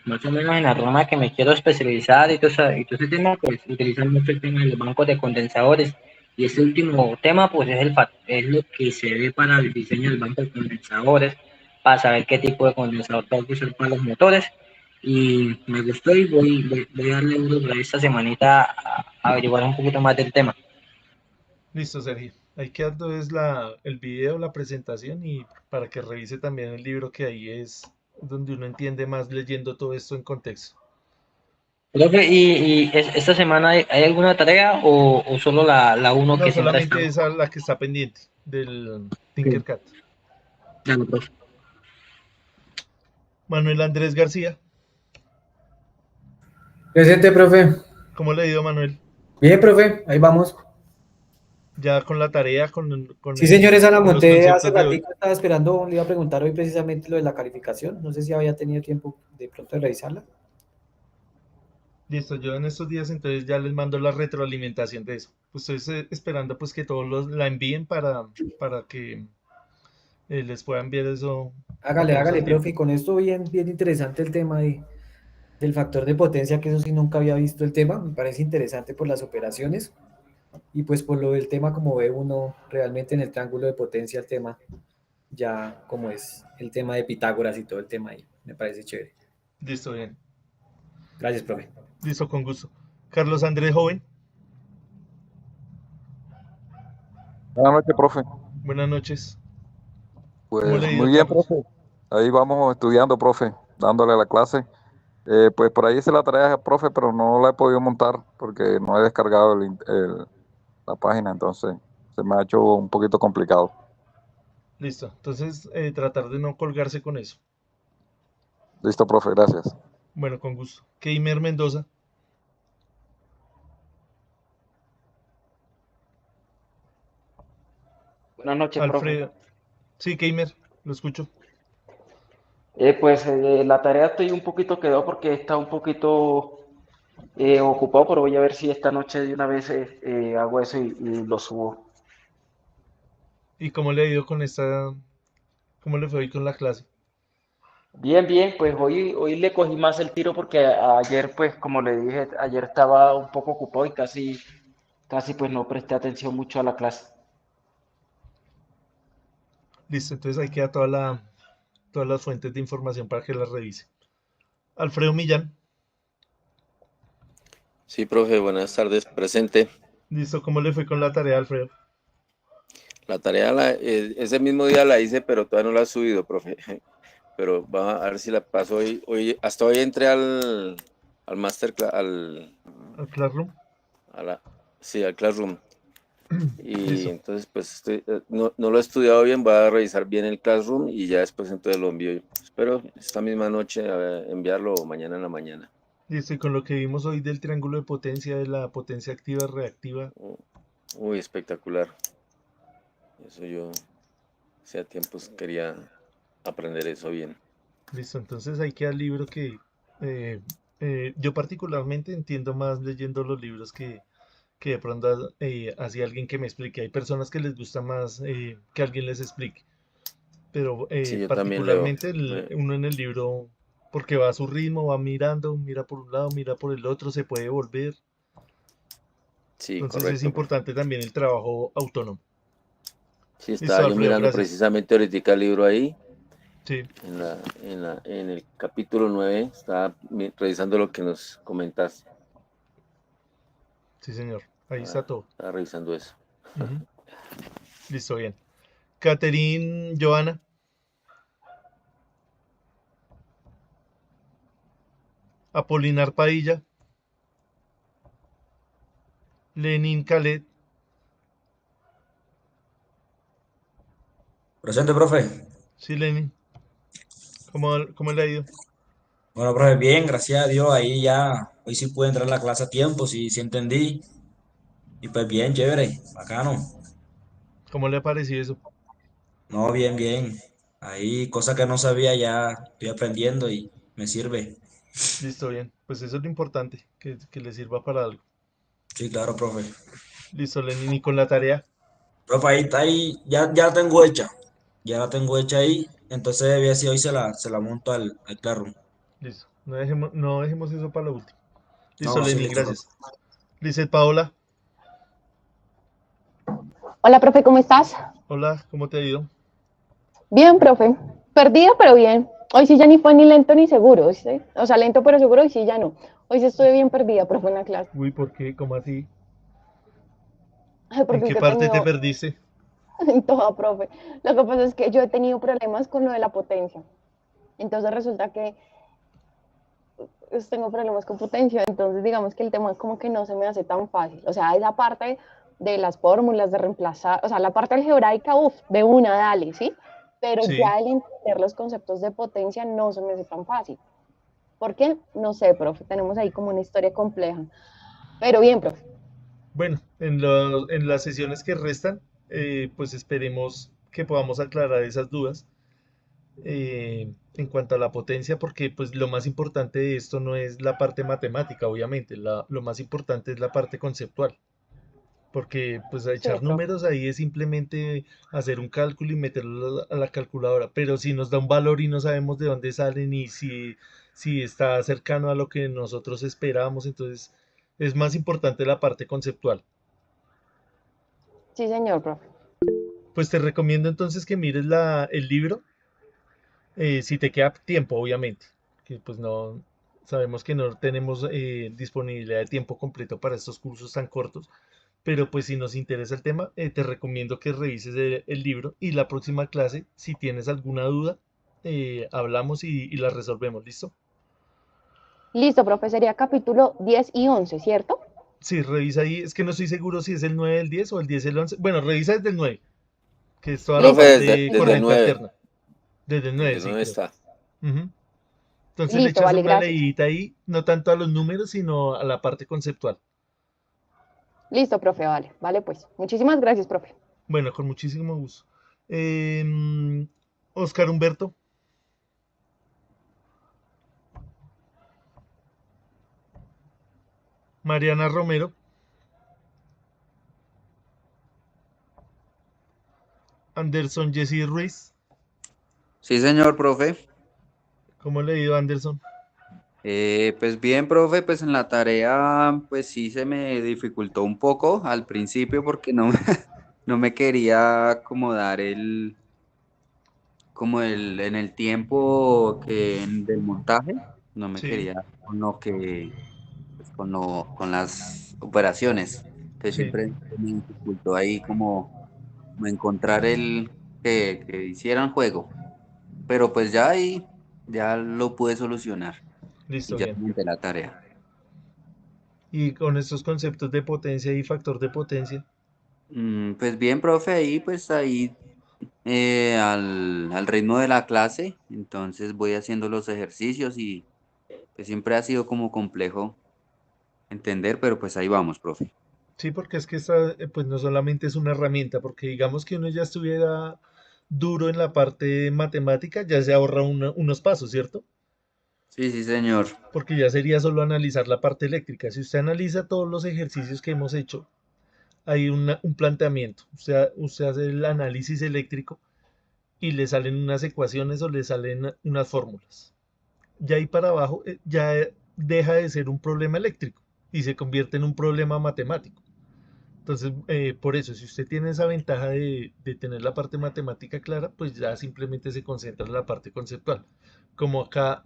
más o menos en la rama que me quiero especializar y todo ese tema, pues, utilizan mucho el tema de los bancos de condensadores Y este último tema, pues es lo que se ve para el diseño del banco de condensadores, para saber qué tipo de condensador tengo que usar para los motores. Y me gustó y voy a darle duro por ahí esta semanita a averiguar un poquito más del tema. Listo, Sergio. Ahí queda entonces el video, la presentación y para que revise también el libro que ahí es donde uno entiende más leyendo todo esto en contexto. Profe, esta semana hay alguna tarea o solo la uno No, que siempre está? solamente esa la que está pendiente del Tinkercad. Claro, profe. Manuel Andrés García, Presente, profe. ¿cómo le ha ido, Manuel? Bien, profe, ahí vamos. Ya con la tarea, Sí, señor, esa la con los monté hace conceptos de hoy. ratito, estaba esperando, le iba a preguntar hoy precisamente lo de la calificación. No sé si había tenido tiempo de pronto de revisarla. Listo, yo en estos días entonces ya les mando la retroalimentación de eso. Pues estoy esperando pues que todos la envíen para que les pueda enviar eso Hágale, apenas hágale, al tiempo. profe, y con esto bien, bien interesante el tema del factor de potencia, que eso sí nunca había visto el tema, me parece interesante por las operaciones y pues por lo del tema como ve uno realmente en el triángulo de potencia el tema, ya como es el tema de Pitágoras y todo el tema ahí, me parece chévere. Listo, bien. Gracias, profe. Listo, con gusto. Carlos Andrés Joven, Buenas noches, profe. buenas noches. ¿Cómo le Pues ha muy ido, bien, Carlos? profe. Ahí vamos estudiando, profe, dándole a la clase. Pues por ahí hice la tarea, profe, pero no la he podido montar porque no he descargado la página, entonces se me ha hecho un poquito complicado. Listo. Entonces, tratar de no colgarse con eso. Listo, profe, gracias. Bueno, con gusto. Keimer Mendoza, Buenas noches, profe. Alfredo. Sí, Keimer, lo escucho. Pues la tarea estoy un poquito quedó porque está un poquito ocupado, pero voy a ver si esta noche de una vez hago eso y lo subo. ¿Y cómo le ha ido cómo le fue hoy con la clase? Bien, bien, pues hoy le cogí más el tiro porque ayer, pues como le dije, ayer estaba un poco ocupado y casi pues no presté atención mucho a la clase. Listo, entonces ahí queda todas las fuentes de información para que las revise. Alfredo Millán, Sí, profe, buenas tardes, presente. listo, ¿cómo le fue con la tarea, Alfredo? La tarea ese mismo día la hice, pero todavía no la he subido, profe. Pero vamos a ver si la paso hoy. Hasta hoy entré al masterclass, ¿Al Classroom? sí, al Classroom. Y Listo, entonces, pues no lo he estudiado bien, voy a revisar bien el Classroom y ya después entonces lo envío. Espero esta misma noche enviarlo o mañana en la mañana. listo, y con lo que vimos hoy del triángulo de potencia, de la potencia activa reactiva, Uy, espectacular. Eso yo, hace tiempos quería aprender eso bien. listo, entonces ahí queda el libro que eh, yo particularmente entiendo más leyendo los libros que de pronto así alguien que me explique. Hay personas que les gusta más que alguien les explique, pero Sí, yo también leo. particularmente uno en el libro, porque va a su ritmo, va mirando, mira por un lado, mira por el otro, se puede volver. Sí, Entonces es correcto, profe. importante también el trabajo autónomo. Sí, Listo, estaba yo Alfredo, mirando gracias. precisamente ahorita el libro ahí, Sí, en el capítulo 9, estaba revisando lo que nos comentaste. sí, señor. Ahí está todo. Estaba revisando eso. Ujú. Listo, bien. Catherine Joana, Apolinar Padilla, Lenin Khaled. Presente, profe. Sí, Lenin. ¿Cómo le ha ido? Bueno, profe, bien, gracias a Dios. Ahí ya, hoy sí pude entrar a la clase a tiempo, sí entendí. Y pues bien, chévere, bacano. ¿Cómo le ha parecido eso? No, bien, bien. Ahí, cosas que no sabía ya estoy aprendiendo y me sirve. Listo, bien. Pues eso es lo importante, que le sirva para algo. Sí, claro, profe. Listo, Lenin. ¿Y con la tarea? Profe, ahí está ahí, ya la tengo hecha. Ya la tengo hecha ahí. Entonces, voy a ver si hoy se la monto al Classroom. Listo. No dejemos eso para lo último. No, Listo, no, sí, Lenin, listo, profe. gracias. Lizeth Paola, Hola, profe, ¿cómo estás? Hola, ¿cómo te ha ido? Bien, profe. Perdido, pero bien. Hoy sí ya ni fue ni lento ni seguro, ¿sí? O sea, lento pero seguro, hoy sí ya no. Hoy sí estuve bien perdida, profe, en la clase. Uy, ¿por qué? ¿Cómo así? Ay, ¿En porque es qué que he parte te tenido perdiste? en toda, profe. Lo que pasa es que yo he tenido problemas con lo de la potencia. Entonces resulta que tengo problemas con potencia, entonces digamos que el tema como que no se me hace tan fácil. O sea, esa parte de las fórmulas, de reemplazar, o sea, la parte algebraica, uff, de una, dale, ¿sí? Pero Sí. ya el entender los conceptos de potencia no se me hace tan fácil. ¿Por qué? No sé, profe, tenemos ahí como una historia compleja. Pero bien, profe. Bueno, en las sesiones que restan, pues esperemos que podamos aclarar esas dudas en cuanto a la potencia, porque pues lo más importante de esto no es la parte matemática, obviamente, lo más importante es la parte conceptual, porque pues a Sí, echar profe. números ahí es simplemente hacer un cálculo y meterlo a la calculadora, pero si nos da un valor y no sabemos de dónde salen y si está cercano a lo que nosotros esperábamos, entonces es más importante la parte conceptual. Sí, señor, profe. Pues te recomiendo entonces que mires el libro, si te queda tiempo, obviamente, que pues no, sabemos que no tenemos disponibilidad de tiempo completo para estos cursos tan cortos, pero pues si nos interesa el tema, te recomiendo que revises el libro y la próxima clase, si tienes alguna duda, hablamos y la resolvemos, ¿listo? Listo, profe, sería capítulo 10 y 11, ¿cierto? Sí, revisa ahí, es que no estoy seguro si es el 9 del 10 o el 10 del 11. Bueno, revisa desde el 9, que es toda la Profe, Listo, parte desde el corriente 9, alterna. Desde el 9 desde el sí, 9 creo. está. Ujú. Entonces le listo, echas vale, una gracias. leidita ahí, no tanto a los números, sino a la parte conceptual. Listo, profe, vale, vale, pues. Muchísimas gracias, profe. Bueno, con muchísimo gusto. Oscar Humberto, Mariana Romero, Anderson Jesse Ruiz. Sí, señor, profe. ¿Cómo le ha ido, Anderson? Pues bien, profe, pues en la tarea, pues sí se me dificultó un poco al principio porque no, no me quería acomodar en el tiempo del montaje, no me Sí, quería con lo que, pues con las operaciones. Entonces sí, siempre me dificultó ahí como encontrar que hicieran juego. Pero pues ya ahí, ya lo pude solucionar y listo, ya bien. monté la tarea. Y con estos conceptos de potencia y factor de potencia, Pues bien, profe, ahí al ritmo de la clase, entonces voy haciendo los ejercicios y pues siempre ha sido como complejo entender, pero pues ahí vamos, profe. sí, porque es que esta, pues no solamente es una herramienta, porque digamos que uno ya estuviera duro en la parte matemática, ya se ahorra unos pasos, ¿cierto? Sí, sí, señor. Porque ya sería solo analizar la parte eléctrica. Si usted analiza todos los ejercicios que hemos hecho, hay un planteamiento. Usted hace el análisis eléctrico y le salen unas ecuaciones o le salen unas fórmulas. Ya ahí para abajo ya deja de ser un problema eléctrico y se convierte en un problema matemático. Entonces, por eso, si usted tiene esa ventaja de tener la parte matemática clara, pues ya simplemente se concentra en la parte conceptual. Como acá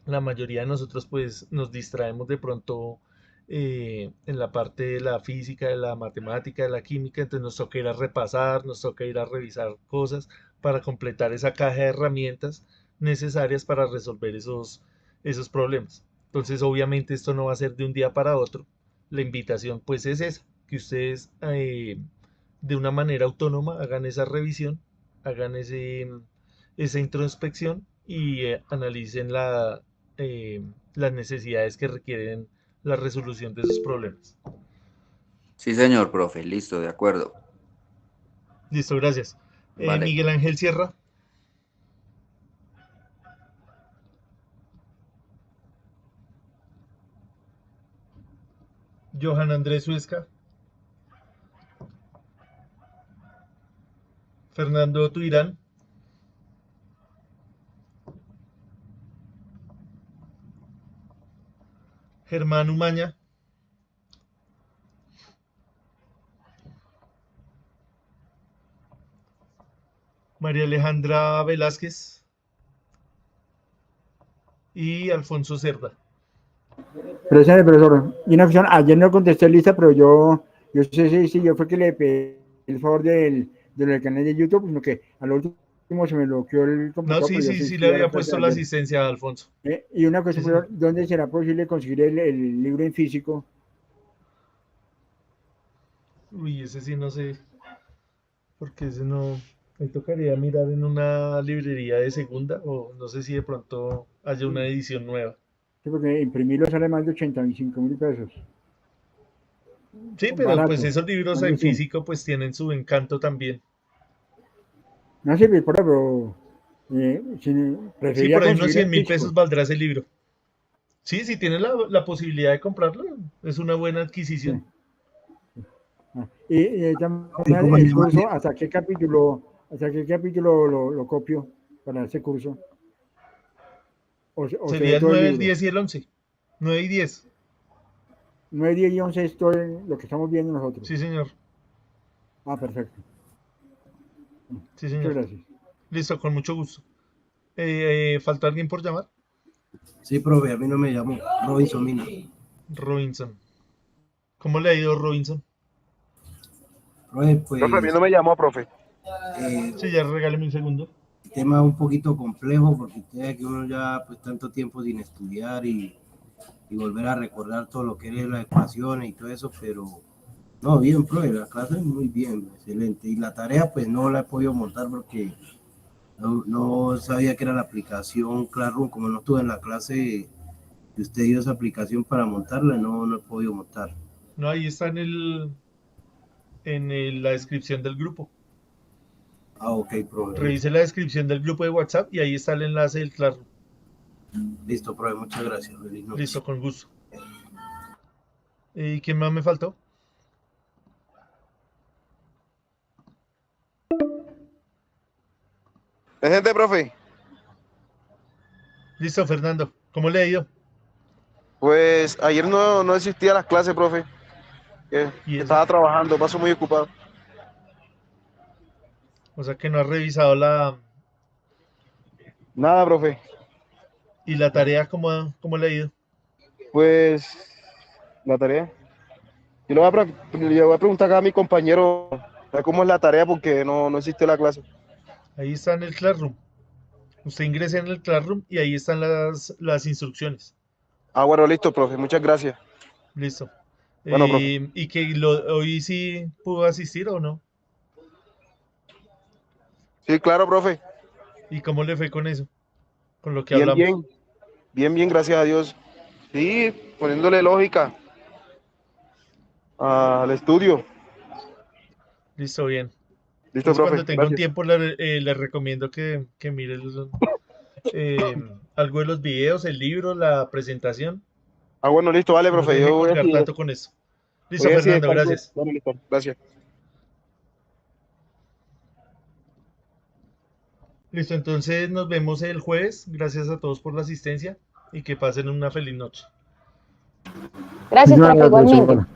la mayoría de nosotros pues nos distraemos de pronto en la parte de la física, de la matemática, de la química, entonces nos toca ir a repasar, nos toca ir a revisar cosas para completar esa caja de herramientas necesarias para resolver esos problemas. Entonces obviamente esto no va a ser de un día para otro. La invitación pues es esa, que ustedes de una manera autónoma hagan esa revisión, hagan esa introspección y analicen eh, las necesidades que requieren la resolución de esos problemas. Sí, señor, profe, listo, de acuerdo. Listo, gracias. Vale. Miguel Ángel Sierra, Johan Andrés Huesca, Fernando Tuirán, Germán Umaña, María Alejandra Velázquez y Alfonso Cerda. Profesor, y una opción, ayer no contesté lista, pero yo sé si yo fue que le pedí el favor del canal de YouTube, sino que a lo último se me bloqueó el No, computador, sí, pero yo sí, sí sí le estuve a la había clase puesto de la ayer. asistencia a Alfonso. Y una cosa, Sí, profesor, señor. ¿dónde será posible conseguir el libro en físico? Uy, ese sí no sé, porque ese no... Me tocaría mirar en una librería de segunda, o no sé si de pronto haya una edición nueva. Sí, porque imprimirlo sale más de 85.000 pesos. Sí, pero pues Barato, esos libros más de en 100. físico pues tienen su encanto también. No sirve, pero Sí, preferiría por ahí unos conseguir en 100.000 pesos físico. valdrá ese libro. Sí, si tienes la posibilidad de comprarlo, es una buena Sí. adquisición. Y de todas ¿Y maneras, cómo se el llama el curso, libro? hasta qué capítulo lo copio para ese curso? O se Sería ve el todo el 9, el libro. 10 y el 11. 9 y 10. 9, 10 y 11 es todo lo que estamos viendo nosotros. Sí, señor. Ah, perfecto. Sí, Muchas señor. gracias. Listo, con mucho gusto. ¿Falta alguien por llamar? Sí, profe, a mí no me llamó. Robinson Mina. Robinson. ¿Cómo le ha ido Robinson? Profe, Profe, a mí pues no me llamó, profe. Sí, ya regáleme un segundo. el tema es un poquito complejo porque usted ve que uno ya pues tanto tiempo sin estudiar y volver a recordar todo lo que es las ecuaciones y todo eso, pero no, bien, profe, la clase es muy bien, excelente. Y la tarea pues no la he podido montar porque no sabía que era la aplicación Classroom, como no estuve en la clase que usted dio esa aplicación para montarla, no he podido montar. No, ahí está la descripción del grupo. Ah, ok, profe. Revise la descripción del grupo de WhatsApp y ahí está el enlace del Classroom. Listo, profe, muchas gracias. Feliz noche. Listo, con gusto. ¿Y quién más me faltó? Presente, profe. Listo, Fernando. ¿Cómo le ha ido? Pues ayer no asistí a las clases, profe. ¿Y eso? Estaba trabajando, paso muy ocupado. O sea que no ha revisado Nada, profe. ¿Y la tarea cómo le ha ido? Pues la tarea. Yo le voy a preguntar acá a mi compañero cómo es la tarea porque no existe la clase. Ahí está en el Classroom. Usted ingresa en el Classroom y ahí están las instrucciones. Ah, bueno, listo, profe. Muchas gracias. Listo. Bueno, profe. ¿Y que hoy sí pudo asistir o no? Sí, claro, profe. ¿Y cómo le fue con eso? Con lo que Bien, hablamos. bien, gracias a Dios. Sí, poniéndole lógica al estudio. Listo, bien. Listo, Entonces, profe. cuando tenga un Gracias. tiempo, le recomiendo que mire algo de los videos, el libro, la presentación. Ah, bueno, listo, vale, Y no se profe. deje Yo colgar tanto con eso. voy Listo, a ver si Fernando, descanso. gracias. Bueno, listo. Gracias. Listo, entonces nos vemos el jueves. Gracias a todos por la asistencia y que pasen una feliz noche. Gracias, Muchísimas profe, gracias, igualmente. profesor.